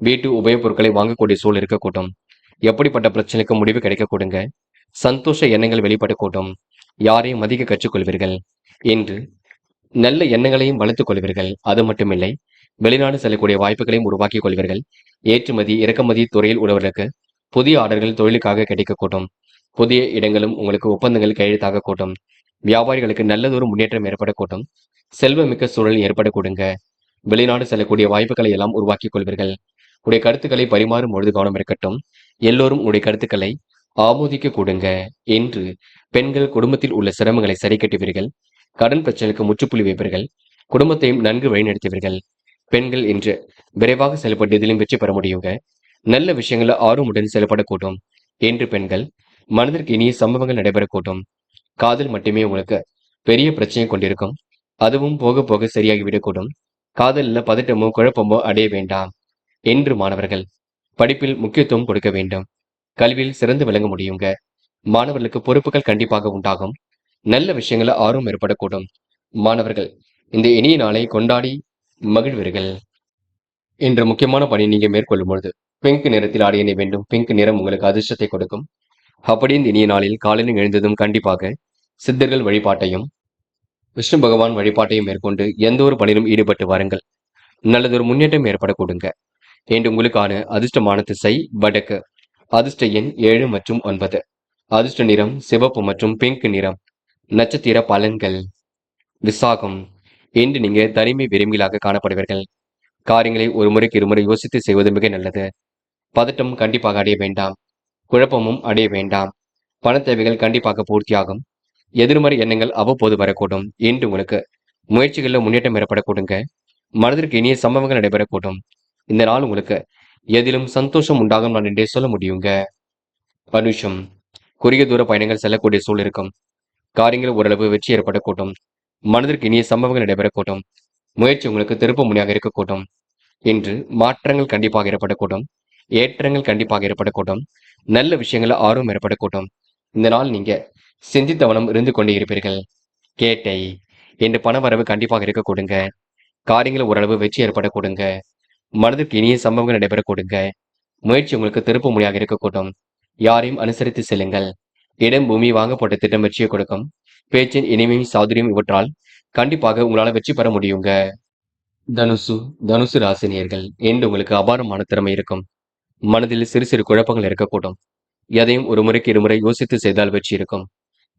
வீட்டு உபயோகப் பொருட்களை வாங்கக்கூடிய சூழல் இருக்கக்கூடும். எப்படிப்பட்ட பிரச்சனைக்கு முடிவு கிடைக்க கொடுங்க. சந்தோஷ எண்ணங்கள் வெளிப்பட கூடும். யாரையும் மதிக்க கற்றுக்கொள்வீர்கள் என்று நல்ல எண்ணங்களையும் வளர்த்துக் கொள்வீர்கள். அது மட்டுமில்லை, வெளிநாடு செல்லக்கூடிய வாய்ப்புகளையும் உருவாக்கிக் கொள்வீர்கள். ஏற்றுமதி இறக்குமதி துறையில் உள்ளவர்களுக்கு புதிய ஆர்டர்கள் தொழிலுக்காக கிடைக்கக்கூடும். புதிய இடங்களும் உங்களுக்கு ஒப்பந்தங்கள் கையெழுத்தாக கூடும். வியாபாரிகளுக்கு நல்லதொரு முன்னேற்றம் ஏற்படக்கூடும். செல்வமிக்க சூழல் ஏற்படக்கூடுங்க. வெளிநாடு செல்லக்கூடிய வாய்ப்புகளை எல்லாம் உருவாக்கிக் கொள்வீர்கள். உடைய கருத்துக்களை பரிமாறும் பொழுது கவனம் இருக்கட்டும். எல்லோரும் உடைய கருத்துக்களை ஆமோதிக்க கூடுங்க என்று பெண்கள் குடும்பத்தில் உள்ள சிரமங்களை சரி கட்டுவீர்கள். கடன் பிரச்சனைக்கு முற்றுப்புள்ளி வைப்பீர்கள். குடும்பத்தையும் நன்கு வழிநடத்துவீர்கள். பெண்கள் என்று விரைவாக செயல்பட்டு இதிலும் வெற்றி பெற முடியுங்க. நல்ல விஷயங்கள ஆர்வமுடன் செயல்படக்கூடும் என்று பெண்கள் மனதிற்கு இனிய சம்பவங்கள் நடைபெறக்கூடும். காதல் மட்டுமே உங்களுக்கு பெரிய பிரச்சனையை கொண்டிருக்கும். அதுவும் போக போக சரியாகிவிடக்கூடும். காதல்ல பதட்டமோ குழப்பமோ அடைய வேண்டாம் என்று மாணவர்கள் படிப்பில் முக்கியத்துவம் கொடுக்க வேண்டும். கல்வியில் சிறந்து விளங்க முடியுங்க. மாணவர்களுக்கு பொறுப்புகள் கண்டிப்பாக உண்டாகும். நல்ல விஷயங்கள ஆர்வம் ஏற்படக்கூடும். மாணவர்கள் இந்த இனிய நாளை கொண்டாடி மகிழ்வீர்கள். என்ற முக்கியமான பணி நீங்க மேற்கொள்ளும் பொழுது பிங்க் நிறத்தில் ஆடை அணிய வேண்டும். பிங்க் நிறம் உங்களுக்கு அதிர்ஷ்டத்தை கொடுக்கும். அப்படி இந்த இனிய நாளில் காலையில் எழுந்ததும் கண்டிப்பாக சித்தர்கள் வழிபாட்டையும் விஷ்ணு பகவான் வழிபாட்டையும் மேற்கொண்டு எந்த ஒரு பணியிலும் ஈடுபட்டு வாருங்கள். நல்லதொரு முன்னேற்றம் ஏற்படக்கூடுங்க. என்று உங்களுக்கான அதிர்ஷ்டமான திசை வடக்கு. அதிர்ஷ்ட எண் 7 மற்றும் 9. அதிர்ஷ்ட நிறம் சிவப்பு மற்றும் பிங்க் நிறம். நட்சத்திர பலன்கள். விசாகம். இன்று நீங்க தனிமை விரும்பிகளாக காணப்படுவீர்கள். காரியங்களை ஒரு முறைக்கு இருமுறை யோசித்து செய்வது மிக நல்லது. பதட்டம் கண்டிப்பாக அடைய வேண்டாம். குழப்பமும் அடைய வேண்டாம். பண தேவைகள் கண்டிப்பாக பூர்த்தியாகும். எதிர்மறை எண்ணங்கள் அவ்வப்போது வரக்கூடும். இன்று உங்களுக்கு முயற்சிகளில் முன்னேற்றம் ஏற்படக்கூடுங்க. மனதிற்கு இனிய சம்பவங்கள் நடைபெறக்கூடும். இந்த நாள் உங்களுக்கு எதிலும் சந்தோஷம் உண்டாகும் நான் என்றே சொல்ல முடியுங்க. அனுஷம். குறுகிய தூர பயணங்கள் செல்லக்கூடிய சூழல் இருக்கும். காரியங்கள் ஓரளவு வெற்றி ஏற்படக்கூடும். மனதிற்கு இனிய சம்பவங்கள் நடைபெறக்கூடும். முயற்சி உங்களுக்கு திருப்ப முனையாக இருக்கக்கூடும். இன்று மாற்றங்கள் கண்டிப்பாக ஏற்படக்கூடும். ஏற்றங்கள் கண்டிப்பாக ஏற்படக்கூடும். நல்ல விஷயங்கள ஆர்வம் ஏற்படக்கூடும். இந்த நாள் நீங்க சிந்தித்தவனம் இருந்து கொண்டே இருப்பீர்கள். கேட்டை என்று பண வரவு கண்டிப்பாக இருக்கக்கூடுங்க. காரியங்கள் ஓரளவு வெற்றி ஏற்படக்கூடுங்க. மனதிற்கு இனிய சம்பவங்கள் நடைபெறக்கூடுங்க. முயற்சி உங்களுக்கு திருப்பு முனையாக இருக்கக்கூடும். யாரையும் அனுசரித்து செல்லுங்கள். இடம் பூமி வாங்கப்பட்ட திட்டம் வெற்றியை கொடுக்கும். பேச்சின் இனிமையும் சாதுரியம் இவற்றால் கண்டிப்பாக உங்களால வெற்றி பெற முடியுங்க. தனுசு ராசினியர்கள் என்று உங்களுக்கு அபாரமான திறமை இருக்கும். மனதில் சிறு சிறு குழப்பங்கள் இருக்கக்கூடும். எதையும் ஒரு முறைக்கு இருமுறை யோசித்து செய்தால் வெற்றி இருக்கும்.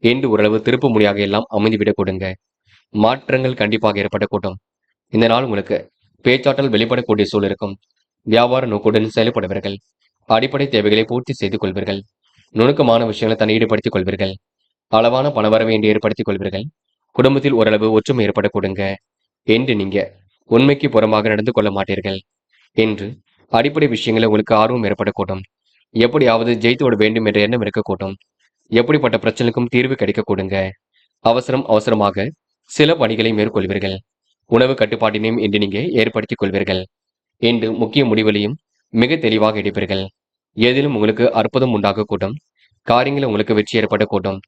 என்று ஓரளவு திருப்பு முனையாக எல்லாம் அமைந்துவிடக் கொடுங்க. மாற்றங்கள் கண்டிப்பாக ஏற்படக்கூடும். இந்த நாள் உங்களுக்கு பேச்சாற்றல் வெளிப்படக்கூடிய சூழல் இருக்கும். வியாபார நோக்குடன் செயல்படுவீர்கள். அடிப்படை தேவைகளை பூர்த்தி செய்து கொள்வீர்கள். நுணுக்கமான விஷயங்களை தன்னை ஈடுபடுத்திக் கொள்வீர்கள். அளவான பணவரவை என்று ஏற்படுத்திக் கொள்வீர்கள். குடும்பத்தில் ஓரளவு ஒற்றுமை ஏற்படக்கூடுங்க. என்று நீங்க உண்மைக்கு புறமாக நடந்து கொள்ள மாட்டீர்கள். என்று அடிப்படை விஷயங்களை உங்களுக்கு ஆர்வம் ஏற்படக்கூடும். எப்படியாவது ஜெயித்து விட வேண்டும் என்ற எண்ணம் இருக்கக்கூடும். எப்படிப்பட்ட பிரச்சனைக்கும் தீர்வு கிடைக்கக்கூடுங்க. அவசரமாக சில பணிகளை மேற்கொள்வீர்கள். உணவு கட்டுப்பாட்டினையும் என்று நீங்க ஏற்படுத்திக் கொள்வீர்கள். என்று முக்கிய முடிவுகளையும் மிக தெளிவாக எடுப்பீர்கள். ஏதிலும் உங்களுக்கு அற்புதம் உண்டாகக்கூடும். காரியங்கள் உங்களுக்கு வெற்றி ஏற்படக்கூடும்.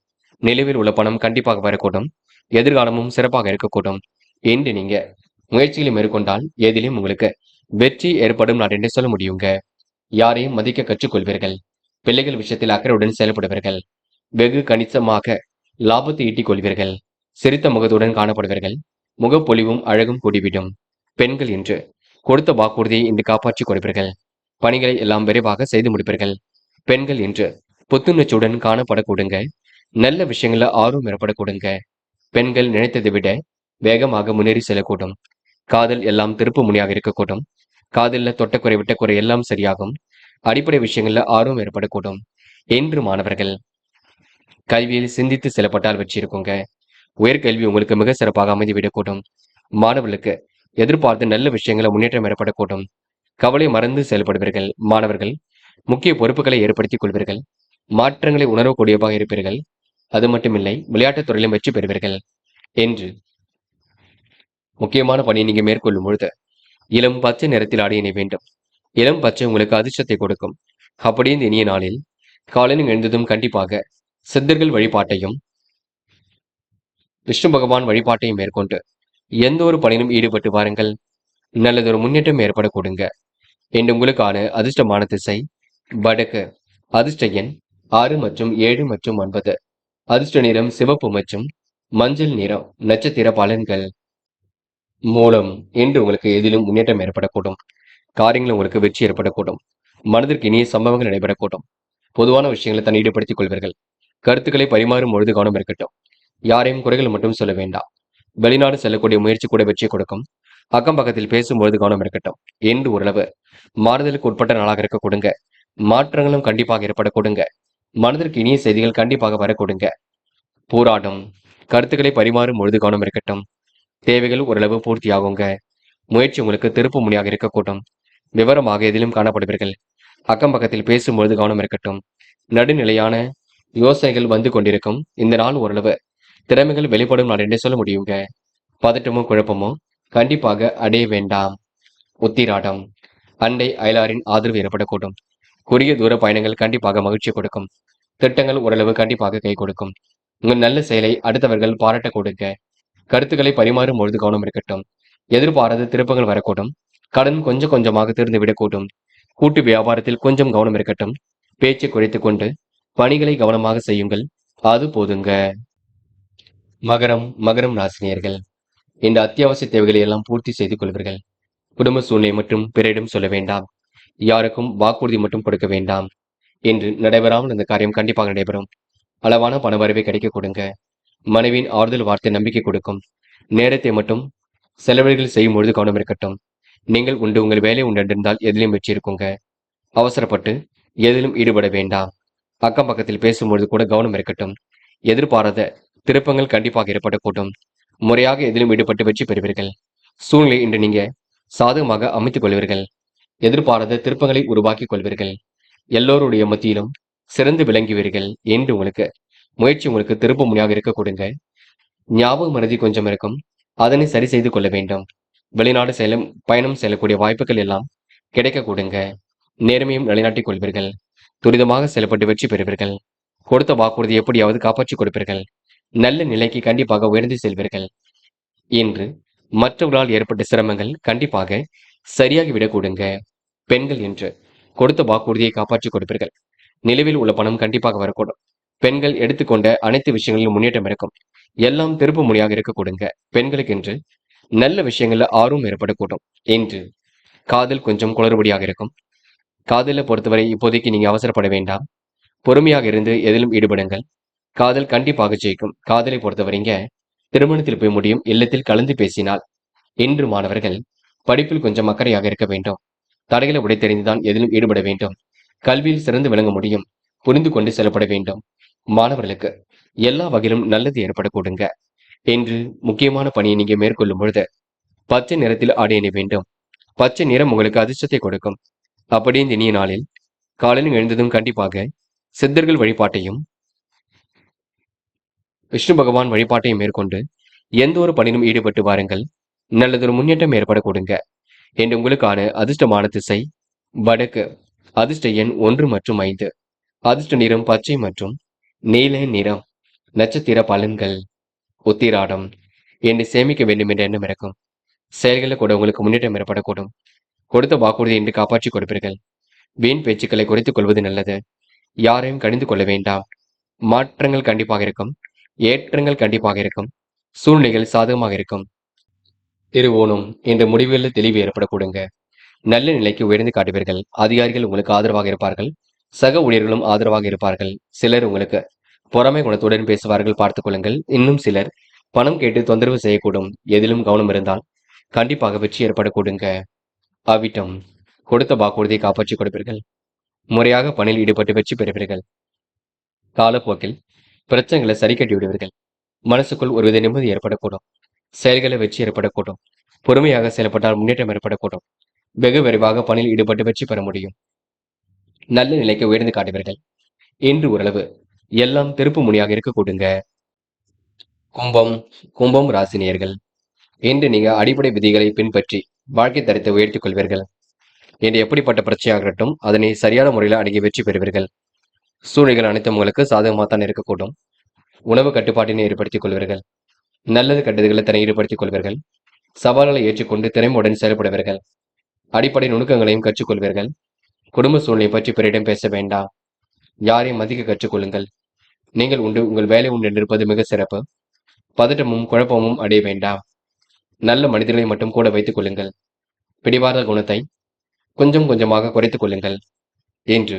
நிலுவில் உள்ள பணம் கண்டிப்பாக வரக்கூடும். எதிர்காலமும் சிறப்பாக இருக்கக்கூடும். என்று நீங்க முயற்சிகளை மேற்கொண்டால் ஏதிலும் உங்களுக்கு வெற்றி ஏற்படும் நான் என்று சொல்ல முடியுங்க. யாரையும் மதிக்க கற்றுக்கொள்வீர்கள். பிள்ளைகள் விஷயத்தில் அக்கறையுடன் செயல்படுவீர்கள். வெகு கணிசமாக லாபத்தை ஈட்டிக் கொள்வீர்கள். சிரித்த முகத்துடன் காணப்படுவீர்கள். முகப்பொலிவும் அழகும் கூடிவிடும். பெண்கள் என்று கொடுத்த வாக்குறுதியை இன்று காப்பாற்றிக் கொடுப்பீர்கள். பணிகளை எல்லாம் விரைவாக செய்து முடிப்பீர்கள். பெண்கள் என்று புத்துணர்ச்சியுடன் காணப்படக்கூடுங்க. நல்ல விஷயங்கள ஆர்வம் ஏற்படக்கூடுங்க. பெண்கள் நினைத்ததை விட வேகமாக முன்னேறி செல்லக்கூடும். காதல் எல்லாம் திருப்பு முனையாக இருக்கக்கூடும். காதல்ல தொட்டக்குறை விட்டக்குறை எல்லாம் சரியாகும். அடிப்படை விஷயங்கள்ல ஆர்வம் ஏற்படக்கூடும். என்று மாணவர்கள் கல்வியில் சிந்தித்து செல்லப்பட்டால் வெற்றி இருக்குங்க. உயர்கல்வி உங்களுக்கு மிக சிறப்பாக அமைந்துவிடக்கூடும். மாணவர்களுக்கு எதிர்பார்த்து நல்ல விஷயங்களை முன்னேற்றம் ஏற்படக்கூடும். கவலை மறந்து செயல்படுவீர்கள். மாணவர்கள் முக்கிய பொறுப்புகளை ஏற்படுத்திக் கொள்வீர்கள். மாற்றங்களை உணரக்கூடியவாக இருப்பீர்கள். அது மட்டுமில்லை, விளையாட்டுத் துறையிலும் வெற்றி பெறுவீர்கள். என்று முக்கியமான பணியை நீங்க மேற்கொள்ளும் பொழுது இளம் பச்சை நிறத்தில் ஆடை அணிய வேண்டும். இளம் பச்சை உங்களுக்கு அதிர்ஷ்டத்தை கொடுக்கும். அப்படி இந்த இனிய நாளில் காலையில் எழுந்ததும் கண்டிப்பாக சித்தர்கள் வழிபாட்டையும் விஷ்ணு பகவான் வழிபாட்டையும் மேற்கொண்டு எந்த ஒரு பணியிலும் ஈடுபட்டு வாருங்கள். நல்லதொரு முன்னேற்றம் ஏற்படக்கூடுங்க. என்று உங்களுக்கான அதிர்ஷ்டமான திசை வடக்கு. அதிர்ஷ்ட எண் 6 மற்றும் 7 மற்றும் 9. அதிர்ஷ்ட நிறம் சிவப்பு மற்றும் மஞ்சள் நிறம். நட்சத்திர பலன்கள். மூலம். இன்று உங்களுக்கு எதிலும் முன்னேற்றம் ஏற்படக்கூடும். காரியங்கள் உங்களுக்கு வெற்றி ஏற்படக்கூடும். மனதிற்கு இனிய சம்பவங்கள் நடைபெறக்கூடும். பொதுவான விஷயங்களை தன்னை ஈடுபடுத்திக் கொள்வீர்கள். கருத்துக்களை பரிமாறும் பொழுது கவனம் இருக்கட்டும். யாரையும் குறைகள் மட்டும் சொல்ல வேண்டாம். வெளிநாடு செல்லக்கூடிய முயற்சி கூட வெற்றி கொடுக்கும். அக்கம் பக்கத்தில் பேசும்பொழுது கவனம் இருக்கட்டும். என்று ஓரளவு மாறுதலுக்கு உட்பட்ட நாளாக இருக்க கொடுங்க. மாற்றங்களும் கண்டிப்பாக ஏற்பட கொடுங்க. மனதிற்கு இனிய செய்திகள் கண்டிப்பாக வர கொடுங்க. போராட்டம். கருத்துக்களை பரிமாறும் பொழுது கவனம் இருக்கட்டும். தேவைகள் ஓரளவு பூர்த்தியாகுங்க. முயற்சி உங்களுக்கு திருப்பு முனையாக இருக்கக்கூடும். விவரமாக எதிலும் காணப்படுவீர்கள். அக்கம் பக்கத்தில் பேசும்பொழுது கவனம் இருக்கட்டும். நடுநிலையான யோசனைகள் வந்து கொண்டிருக்கும். இந்த நாள் ஓரளவு திறமைகள் வெளிப்படும் நாள் என்று சொல்ல முடியுங்க. பதட்டமோ குழப்பமோ கண்டிப்பாக அடைய வேண்டாம். உத்திராடம். அண்டை அயலாரின் ஆதரவு ஏற்படக்கூடும். குறுகிய தூர பயணங்கள் கண்டிப்பாக மகிழ்ச்சி கொடுக்கும். திட்டங்கள் ஓரளவு கண்டிப்பாக கை கொடுக்கும். உங்கள் நல்ல செயலை அடுத்தவர்கள் பாராட்ட கொடுங்க. கருத்துக்களை பரிமாறும் பொழுது கவனம் இருக்கட்டும். எதிர்பாராத திருப்பங்கள் வரக்கூடும். கடன் கொஞ்சம் கொஞ்சமாக தீர்ந்து விடக்கூடும். கூட்டு வியாபாரத்தில் கொஞ்சம் கவனம் இருக்கட்டும். பேச்சை குறைத்துக் கொண்டு பணிகளை கவனமாக செய்யுங்கள். அது போதுங்க. மகரம் ராசினியர்கள். இந்த அத்தியாவசிய தேவைகளை எல்லாம் பூர்த்தி செய்து கொள்வீர்கள். குடும்ப சூழ்நிலை மற்றும் பிறரிடம் சொல்ல வேண்டாம். யாருக்கும் வாக்குறுதி மட்டும் கொடுக்க வேண்டாம். என்று நடைபெறாமல் இந்த காரியம் கண்டிப்பாக நடைபெறும். அளவான பண வரவை கிடைக்க கொடுங்க. மனைவியின் ஆறுதல் வார்த்தை நம்பிக்கை கொடுக்கும். நேரத்தை மட்டும் செலவழிகள் செய்யும் பொழுது கவனம் இருக்கட்டும். நீங்கள் உண்டு உங்கள் வேலை உண்டு என்றிருந்தால் எதிலும் வெற்றி இருக்குங்க. அவசரப்பட்டு எதிலும் ஈடுபட வேண்டாம். அக்கம் பக்கத்தில் பேசும்பொழுது கூட கவனம் இருக்கட்டும். எதிர்பாராத திருப்பங்கள் கண்டிப்பாக ஏற்படக்கூடும். முறையாக எதிலும் ஈடுபட்டு வெற்றி பெறுவீர்கள். சூழ்நிலை இன்று நீங்க சாதகமாக அமைத்துக் கொள்வீர்கள். எதிர்பாராத திருப்பங்களை உருவாக்கிக் கொள்வீர்கள். எல்லோருடைய மத்தியிலும் சிறந்து விளங்குவீர்கள் என்று உங்களுக்கு முயற்சி உங்களுக்கு திருப்பு முனையாக இருக்க கொடுங்க. ஞாபக மறதி கொஞ்சம் இருக்கும். அதனை சரி செய்து கொள்ள வேண்டும். வெளிநாடு பயணம் செல்லக்கூடிய வாய்ப்புகள் எல்லாம் கிடைக்க கொடுங்க. நேர்மையும் நிலைநாட்டிக் கொள்வீர்கள். துரிதமாக செயல்பட்டு வெற்றி பெறுவீர்கள். கொடுத்த வாக்குறுதி எப்படியாவது காப்பாற்றிக் கொடுப்பீர்கள். நல்ல நிலைக்கு கண்டிப்பாக உயர்ந்து செல்வீர்கள். இன்று மற்றவர்களால் ஏற்பட்ட சிரமங்கள் கண்டிப்பாக சரியாகி விடக் கொடுங்க. பெண்கள் என்று கொடுத்த வாக்குறுதியை காப்பாற்றிக் கொடுப்பீர்கள். நிலுவில் உள்ள பணம் கண்டிப்பாக வரக்கூடும். பெண்கள் எடுத்துக்கொண்ட அனைத்து விஷயங்களிலும் முன்னேற்றம் இருக்கும். எல்லாம் திருப்பு முனையாக இருக்க கொடுங்க. பெண்களுக்கு என்று நல்ல விஷயங்கள்ல ஆர்வம் ஏற்படக்கூடும். என்று காதல் கொஞ்சம் குளறுபடியாக இருக்கும். காதலை பொறுத்தவரை இப்போதைக்கு நீங்க அவசரப்பட வேண்டாம். பொறுமையாக இருந்து எதிலும் ஈடுபடுங்கள். காதல் கண்டிப்பாக ஜெயிக்கும். காதலை பொறுத்தவரைங்க திருமணத்தில் போய் முடியும். இல்லத்தில் கலந்து பேசினால். இன்று மாணவர்கள் படிப்பில் கொஞ்சம் அக்கறையாக இருக்க வேண்டும். தடைகளை உடைத்தெறிந்துதான் எதிலும் ஈடுபட வேண்டும். கல்வியில் சிறந்து விளங்க முடியும். புரிந்து கொண்டு செல்லப்பட வேண்டும். மாணவர்களுக்கு எல்லா வகையிலும் நல்லது ஏற்பட கொடுங்க. என்று முக்கியமான பணியை நீங்க மேற்கொள்ளும் பொழுது பச்சை நிறத்தில் ஆடை அணிய வேண்டும். பச்சை நிறம் உங்களுக்கு அதிர்ஷ்டத்தை கொடுக்கும். அப்படி இந்த இனிய நாளில் காலையில் எழுந்ததும் கண்டிப்பாக சித்தர்கள் வழிபாட்டையும் விஷ்ணு பகவான் வழிபாட்டையும் மேற்கொண்டு எந்த ஒரு பணியிலும் ஈடுபட்டு வாருங்கள். நல்லதொரு முன்னேற்றம் ஏற்பட கொடுங்க. என்று உங்களுக்கான அதிர்ஷ்டமான திசை வடக்கு. அதிர்ஷ்ட எண் 1 மற்றும் 5. அதிர்ஷ்ட நிறம் பச்சை மற்றும் நீல நிறம். நட்சத்திர பலன்கள். உத்திராடம். என்னை சேமிக்க வேண்டும் என்ற எண்ணம் இருக்கும். செயல்களில் கூட உங்களுக்கு முன்னேற்றம் ஏற்படக்கூடும். கொடுத்த வாக்குறுதி என்று காப்பாற்றிக் கொடுப்பீர்கள். வீண் பேச்சுக்களை குறைத்துக் கொள்வது நல்லது. யாரையும் கடிந்து கொள்ள வேண்டாம். மாற்றங்கள் கண்டிப்பாக இருக்கும். ஏற்றங்கள் கண்டிப்பாக இருக்கும். சூழ்நிலைகள் சாதகமாக இருக்கும். திருவோணம் என்ற முடிவுகளில் தெளிவு ஏற்பட கொடுங்க. நல்ல நிலைக்கு உயர்ந்து காட்டுவீர்கள். அதிகாரிகள் உங்களுக்கு ஆதரவாக இருப்பார்கள். சக ஊழியர்களும் ஆதரவாக இருப்பார்கள். சிலர் உங்களுக்கு பொறாமை குணத்துடன் பேசுவார்கள், பார்த்துக் கொள்ளுங்கள். இன்னும் சிலர் பணம் கேட்டு தொந்தரவு செய்யக்கூடும். எதிலும் கவனம் இருந்தால் கண்டிப்பாக வெற்றி ஏற்பட கொடுங்க. அவிட்டம். கொடுத்த வாக்குறுதியை காப்பாற்றிக் கொடுப்பீர்கள். முறையாக பணியில் ஈடுபட்டு வெற்றி பெறுவீர்கள். காலப்போக்கில் பிரச்சனைகளை சரி கட்டி விடுவீர்கள். மனசுக்குள் ஒருவித நிம்மதி ஏற்படக்கூடும். செயல்களை வெற்றி ஏற்படக்கூடும். பொறுமையாக செயல்பட்டால் முன்னேற்றம் ஏற்படக்கூடும். வெகு விரைவாக பணியில் ஈடுபட்டு வெற்றி பெற முடியும். நல்ல நிலைக்கு உயர்ந்து காட்டுவீர்கள். இன்று ஓரளவு எல்லாம் திருப்பு முனையாக இருக்க கொடுங்க. கும்பம் ராசினியர்கள். இன்று நீங்க அடிப்படை விதிகளை பின்பற்றி வாழ்க்கை தரத்தை உயர்த்திக் கொள்வீர்கள். என்று எப்படிப்பட்ட பிரச்சனையாக இருக்கட்டும் அதனை சரியான முறையில் அணுகி வெற்றி பெறுவீர்கள். சூழ்நிலைகள் அனைத்தும் உங்களுக்கு சாதகமாக தான் இருக்கக்கூடும். உணவு கட்டுப்பாட்டினை ஏற்படுத்திக் கொள்வீர்கள். நல்லது கெட்டதுகளை தன்னை ஈடுபடுத்திக் கொள்வீர்கள். சவால்களை ஏற்றுக்கொண்டு திறமையுடன் செயல்படுவீர்கள். அடிப்படை நுணுக்கங்களையும் கற்றுக்கொள்வீர்கள். குடும்ப சூழ்நிலை பற்றி பிறரிடம் பேச வேண்டாம். யாரையும் மதிக்க கற்றுக்கொள்ளுங்கள். நீங்கள் உண்டு, உங்கள் வேலை உண்டு என்றிருப்பது மிக சிறப்பு. பதட்டமும் குழப்பமும் அடைய வேண்டாம். நல்ல மனிதர்களை மட்டும் கூட வைத்துக் கொள்ளுங்கள். பிடிவாத குணத்தை கொஞ்சம் கொஞ்சமாக குறைத்துக் கொள்ளுங்கள். என்று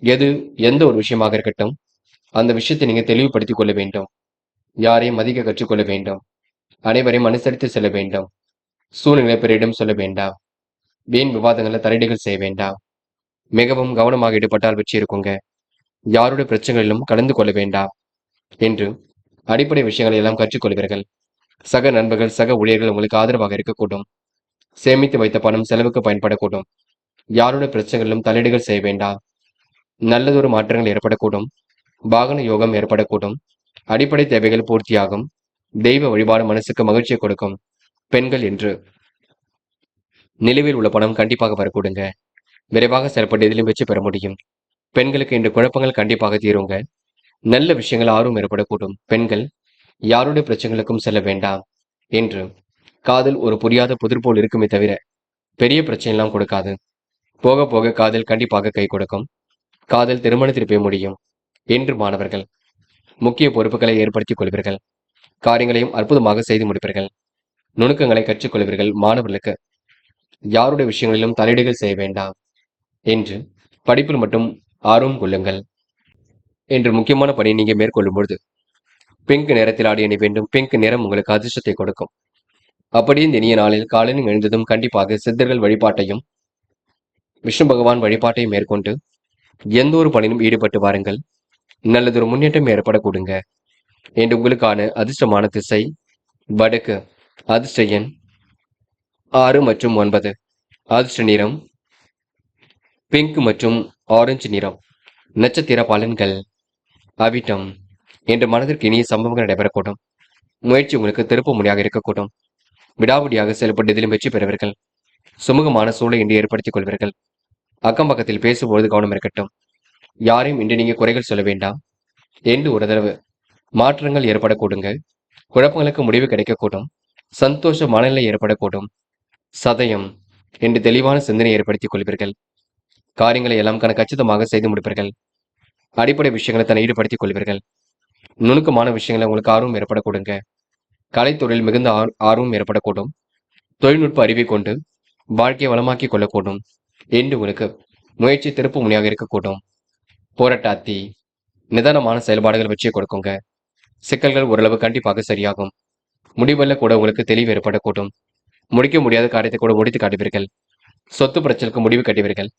எது எந்த ஒரு விஷயமாக இருக்கட்டும், அந்த விஷயத்தை நீங்க தெளிவுபடுத்திக் கொள்ள வேண்டும். யாரையும் மதிக்க கற்றுக்கொள்ள வேண்டும். அனைவரையும் அனுசரித்து செல்ல வேண்டும். சூழ்நிலை பிறரிடம் சொல்ல வேண்டாம். வீண் விவாதங்களை தலையீடுகள் செய்ய வேண்டாம். மிகவும் கவனமாக ஈடுபட்டால் வெற்றி இருக்குங்க. யாருடைய பிரச்சனைகளிலும் கலந்து கொள்ள வேண்டாம் என்று அடிப்படை விஷயங்களை எல்லாம் கற்றுக்கொள்வீர்கள். சக நண்பர்கள், சக ஊழியர்கள் உங்களுக்கு ஆதரவாக இருக்கக்கூடும். சேமித்து வைத்த பணம் செலவுக்கு பயன்படக்கூடும். யாருடைய பிரச்சனைகளிலும் தலையீடுகள் செய்ய வேண்டாம். நல்லதொரு மாற்றங்கள் ஏற்படக்கூடும். வாகன யோகம் ஏற்படக்கூடும். அடிப்படை தேவைகள் பூர்த்தியாகும். தெய்வ வழிபாடு மனசுக்கு மகிழ்ச்சியை கொடுக்கும். பெண்கள் என்று நிலுவையில் உள்ள பணம் கண்டிப்பாக வரக்கூடுங்க. விரைவாக செயல்பட்டு எதிலும் வெற்றி பெற முடியும். பெண்களுக்கு இன்று குழப்பங்கள் கண்டிப்பாக தீருங்க. நல்ல விஷயங்கள் ஆர்வம் ஏற்படக்கூடும். பெண்கள் யாருடைய பிரச்சனைகளுக்கும் செல்ல வேண்டாம் என்று காதல் ஒரு புரியாத புதிர் போல் இருக்குமே தவிர பெரிய பிரச்சனை எல்லாம் கொடுக்காது. போக போக காதல் கண்டிப்பாக கை கொடுக்கும். காதல் திருமணத்தில் போய் முடியும் என்று மாணவர்கள் முக்கிய பொறுப்புகளை ஏற்படுத்திக் கொள்வீர்கள். காரியங்களையும் அற்புதமாக செய்து முடிப்பீர்கள். நுணுக்கங்களை கற்றுக்கொள்வீர்கள். மாணவர்களுக்கு யாருடைய விஷயங்களிலும் தலையீடுகள் செய்ய வேண்டாம் என்று படிப்பில் மட்டும் ஆர்வம் கொள்ளுங்கள் என்று முக்கியமான பணியை நீங்க மேற்கொள்ளும் பொழுது பிங்க் நிறத்தில் ஆடி அணி வேண்டும். பிங்க் நிறம் உங்களுக்கு அதிர்ஷ்டத்தை கொடுக்கும். அப்படியே இந்த இனிய நாளில் காலையில் எழுந்ததும் கண்டிப்பாக சித்தர்கள் வழிபாட்டையும் விஷ்ணு பகவான் வழிபாட்டையும் மேற்கொண்டு எந்த ஒரு பணியிலும் ஈடுபட்டு வாருங்கள். நல்லதொரு முன்னேற்றம் ஏற்படக்கூடுங்க என்று உங்களுக்கான அதிர்ஷ்டமான திசை வடக்கு. அதிர்ஷ்ட எண் 6 மற்றும் 9. அதிர்ஷ்ட நிறம் பிங்க் மற்றும் ஆரஞ்சு நிறம். நட்சத்திர பலன்கள். அவிட்டம். என்று மனதிற்கு இனிய சம்பவங்கள் நடைபெறக்கூடும். முயற்சி உங்களுக்கு திருப்ப முடியாக இருக்கக்கூடும். விடாவடியாக செயல்பட்டு இதிலும் வெற்றி பெறுவீர்கள். சுமூகமான சூழலை இன்று ஏற்படுத்திக் கொள்வீர்கள். அக்கம் பக்கத்தில் பேசும்போது கவனம் இருக்கட்டும். யாரையும் இன்று நீங்க குறைகள் சொல்ல வேண்டாம் என்று ஒரு தடவை மாற்றங்கள் ஏற்படக்கூடுங்க. குழப்பங்களுக்கு முடிவு கிடைக்கக்கூடும். சந்தோஷ மனநிலை ஏற்படக்கூடும். சதயம் என்று தெளிவான சிந்தனை ஏற்படுத்திக் கொள்வீர்கள். காரியங்களை எல்லாம் கச்சிதமாக செய்து முடிப்பீர்கள். அடிப்படை விஷயங்களை தன்னை ஈடுபடுத்திக் கொள்வீர்கள். நுணுக்கமான விஷயங்களை உங்களுக்கு ஆர்வம் ஏற்படக்கூடுங்க. கலைத்துறையில் மிகுந்த ஆர்வம் ஏற்படக்கூடும். தொழில்நுட்ப அறிவை கொண்டு வாழ்க்கையை வளமாக்கிக் கொள்ளக்கூடும் என்று உங்களுக்கு முயற்சி திருப்பு முனையாக இருக்கக்கூடும். போராட்டாத்தி நிதானமான செயல்பாடுகள் வெற்றியை கொடுக்குங்க. சிக்கல்கள் ஓரளவு கண்டிப்பாக சரியாகும். முடிவல்ல கூட உங்களுக்கு தெளிவு ஏற்படக்கூடும். முடிக்க முடியாத காரியத்தை கூட முடித்து காட்டுவீர்கள். சொத்து பிரச்சனைக்கு முடிவு கட்டுவீர்கள்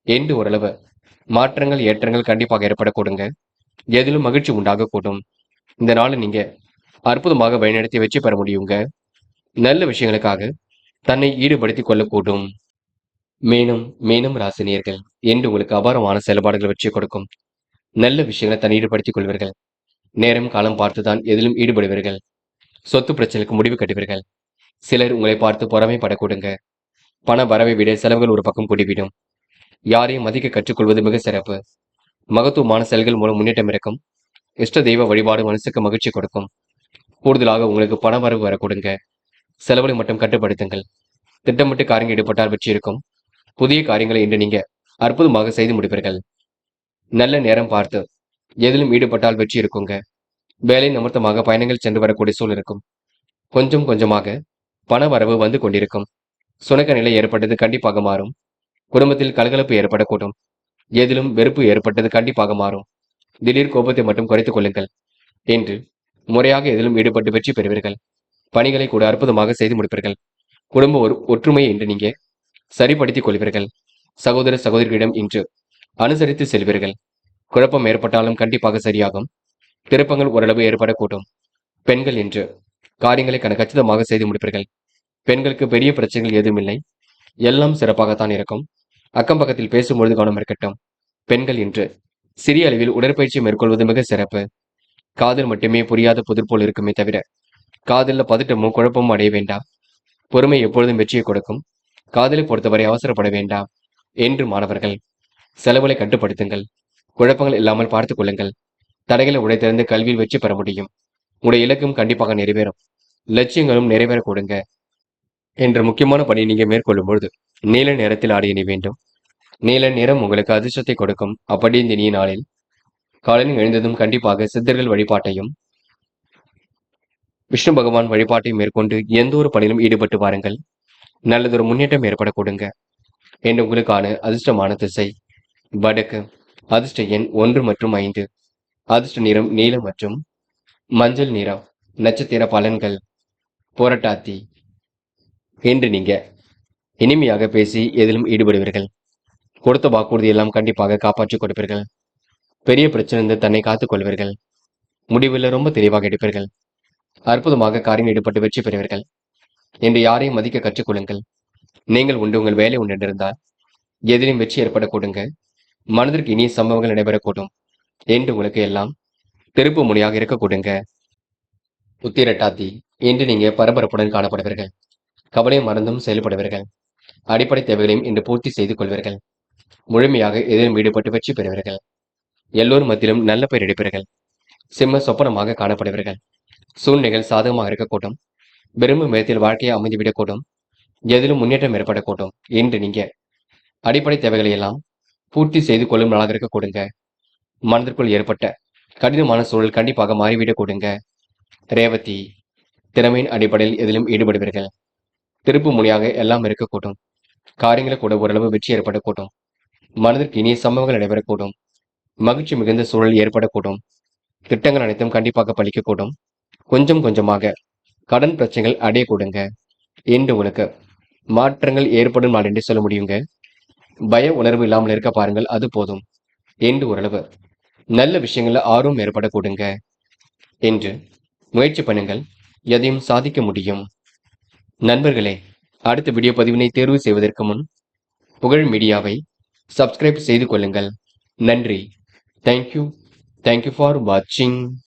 என்று ஓரளவு மாற்றங்கள் ஏற்றங்கள் கண்டிப்பாக ஏற்படக்கூடுங்க. எதிலும் மகிழ்ச்சி உண்டாகக்கூடும். இந்த நாளை நீங்க அற்புதமாக வழிநடத்தி வெற்றி பெற முடியுங்க. நல்ல விஷயங்களுக்காக தன்னை ஈடுபடுத்திக் கொள்ளக்கூடும். மேலும் ராசினியர்கள் என்று உங்களுக்கு அபாரமான செயல்பாடுகள் வெற்றி கொடுக்கும். நல்ல விஷயங்களை தன்னை ஈடுபடுத்திக் கொள்வீர்கள். நேரம் காலம் பார்த்துதான் எதிலும் ஈடுபடுவீர்கள். சொத்து பிரச்சனைக்கு முடிவு கட்டுவீர்கள். சிலர் உங்களை பார்த்து பொறாமைப்படக்கூடுங்க. பண வரவை விட செலவுகள் ஒரு பக்கம் கூடிவிடும். யாரையும் மதிக்க கற்றுக்கொள்வது மிக சிறப்பு. மகத்துவமான செயல்கள் மூலம் முன்னேற்றம் இருக்கும். இஷ்ட தெய்வ வழிபாடு மனசுக்கு மகிழ்ச்சி கொடுக்கும். கூடுதலாக உங்களுக்கு பண வரவு வரக்கூடுங்க. செலவுகளை மட்டும் கட்டுப்படுத்துங்கள். திட்டமிட்டு காரியங்கள் ஈடுபட்டால் வெற்றி இருக்கும். புதிய காரியங்களை இன்று நீங்க அற்புதமாக செய்து முடிப்பீர்கள். நல்ல நேரம் பார்த்து எதிலும் ஈடுபட்டால் வெற்றி இருக்குங்க. வேலை நிமித்தமாக பயணங்கள் சென்று வரக்கூடிய சூழல் இருக்கும். கொஞ்சம் கொஞ்சமாக பண வரவு வந்து கொண்டிருக்கும். சுணக்க நிலை ஏற்பட்டது கண்டிப்பாக மாறும். குடும்பத்தில் கலகலப்பு ஏற்படக்கூடும். எதிலும் வெறுப்பு ஏற்பட்டது கண்டிப்பாக மாறும். திடீர் கோபத்தை மட்டும் குறைத்துக் கொள்ளுங்கள் என்று முறையாக எதிலும் ஈடுபட்டு வெற்றி பெறுவீர்கள். பணிகளை கூட அற்புதமாக செய்து முடிப்பீர்கள். குடும்ப ஒற்றுமையை இன்று நீங்க சரிப்படுத்திக் கொள்வீர்கள். சகோதர சகோதரிகளிடம் இன்று அனுசரித்து செல்வீர்கள். குழப்பம் ஏற்பட்டாலும் கண்டிப்பாக சரியாகும். திருப்பங்கள் ஓரளவு ஏற்படக்கூடும். பெண்கள் இன்று காரியங்களை கச்சிதமாக செய்து முடிப்பீர்கள். பெண்களுக்கு பெரிய பிரச்சனைகள் எதுவும் இல்லை. எல்லாம் சிறப்பாகத்தான் இருக்கும். அக்கம் பக்கத்தில் பேசும்பொழுது கவனம் இருக்கட்டும். பெண்கள் இன்று சிறிய அளவில் உடற்பயிற்சி மேற்கொள்வது மிக சிறப்பு. காதல் மட்டுமே புரியாத புதிர் போல் இருக்குமே தவிர காதலில் பதட்டமும் குழப்பமும் அடைய வேண்டாம். பொறுமை எப்பொழுதும் வெற்றியை கொடுக்கும். காதலை பொறுத்தவரை அவசரப்பட வேண்டாம் என்று மாணவர்கள் செலவுகளை கட்டுப்படுத்துங்கள். குழப்பங்கள் இல்லாமல் பார்த்துக் கொள்ளுங்கள். தடைகளை உடைத்திருந்து கல்வியில் வெற்றி பெற முடியும். உடைய இலக்கும் கண்டிப்பாக நிறைவேறும். லட்சியங்களும் நிறைவேற கொடுங்க என்ற முக்கியமான பணியை நீங்க மேற்கொள்ளும் பொழுது நீல நிறத்தில் ஆடை அணி வேண்டும். நீல நிறம் உங்களுக்கு அதிர்ஷ்டத்தை கொடுக்கும். அப்படி இந்த இனிய நாளில் காலையில் எழுந்ததும் கண்டிப்பாக சித்தர்கள் வழிபாட்டையும் விஷ்ணு பகவான் வழிபாட்டையும் மேற்கொண்டு எந்த ஒரு பணியிலும் ஈடுபட்டு வாருங்கள். நல்லதொரு முன்னேற்றம் ஏற்பட கொடுங்க. என்று உங்களுக்கான அதிர்ஷ்டமான திசை வடக்கு. அதிர்ஷ்ட எண் 1 மற்றும் 5. அதிர்ஷ்ட நிறம் நீலம் மற்றும் மஞ்சள் நிறம். நட்சத்திர பலன்கள் புரட்டாதி. இன்று நீங்க இனிமையாக பேசி எதிலும் ஈடுபடுவீர்கள். கொடுத்த வாக்குறுதி எல்லாம் கண்டிப்பாக காப்பாற்றிக் கொடுப்பீர்கள். பெரிய பிரச்சனை தன்னை காத்துக் கொள்வீர்கள். முடிவில் ரொம்ப தெளிவாக எடுப்பீர்கள். அற்புதமாக காரியம் ஈடுபட்டு வெற்றி பெறுவீர்கள். என்று யாரையும் மதிக்க கற்றுக்கொள்ளுங்கள். நீங்கள் உண்டு, உங்கள் வேலை உண்டு என்றிருந்தால் எதிலும் வெற்றி ஏற்பட கொடுங்க. மனதிற்கு இனிய சம்பவங்கள் நடைபெறக்கூடும். என்று உங்களுக்கு எல்லாம் திருப்பு முனையாக இருக்க கொடுங்க. உத்திரட்டாதி. இன்று நீங்க பரபரப்புடன் காணப்படுவீர்கள். கவலை மறந்தும் செயல்படுவீர்கள். அடிப்படை தேவைகளையும் இன்று பூர்த்தி செய்து கொள்வீர்கள். முழுமையாக எதிலும் ஈடுபட்டு வெற்றி பெறுவீர்கள். எல்லோரும் மத்தியிலும் நல்ல பெயர் எடுப்பீர்கள். சிம்ம சொப்பனமாக காணப்படுவீர்கள். சூழ்நிலைகள் சாதகமாக இருக்கக்கூடும். விரும்பும் விதத்தில் வாழ்க்கையை அமைந்துவிடக்கூடும். எதிலும் முன்னேற்றம் ஏற்படக்கூடும். இன்று நீங்க அடிப்படை தேவைகளை எல்லாம் பூர்த்தி செய்து கொள்ளும் நாளாக இருக்க கொடுங்க. மனதிற்குள் ஏற்பட்ட கடினமான சூழல் கண்டிப்பாக மாறிவிடக் கொடுங்க. ரேவதி. திறமையின் அடிப்படையில் எதிலும் ஈடுபடுவீர்கள். திருப்பு முனையாக எல்லாம் இருக்கக்கூடும். காரியங்களை கூட ஓரளவு வெற்றி ஏற்படக்கூடும். மனதிற்கு இனிய சம்பவங்கள் நடைபெறக்கூடும். மகிழ்ச்சி மிகுந்த சூழல் ஏற்படக்கூடும். திட்டங்கள் அனைத்தும் கண்டிப்பாக பலிக்கக்கூடும். கொஞ்சம் கொஞ்சமாக கடன் பிரச்சனைகள் அடைய கொடுங்க. இன்று உனக்கு மாற்றங்கள் ஏற்படும் நாள் என்று சொல்ல முடியுங்க. பய உணர்வு இல்லாமல் இருக்க பாருங்கள், அது போதும். என்று ஓரளவு நல்ல விஷயங்கள்ல ஆர்வம் ஏற்பட கொடுங்க. என்று முயற்சி பண்ணுங்கள், எதையும் சாதிக்க முடியும். நண்பர்களே, அடுத்த வீடியோ பதிவினை தேர்வு செய்வதற்கு முன் புகழ் மீடியாவை சப்ஸ்கிரைப் செய்து கொள்ளுங்கள். நன்றி. தேங்க்யூ ஃபார் வாட்சிங்.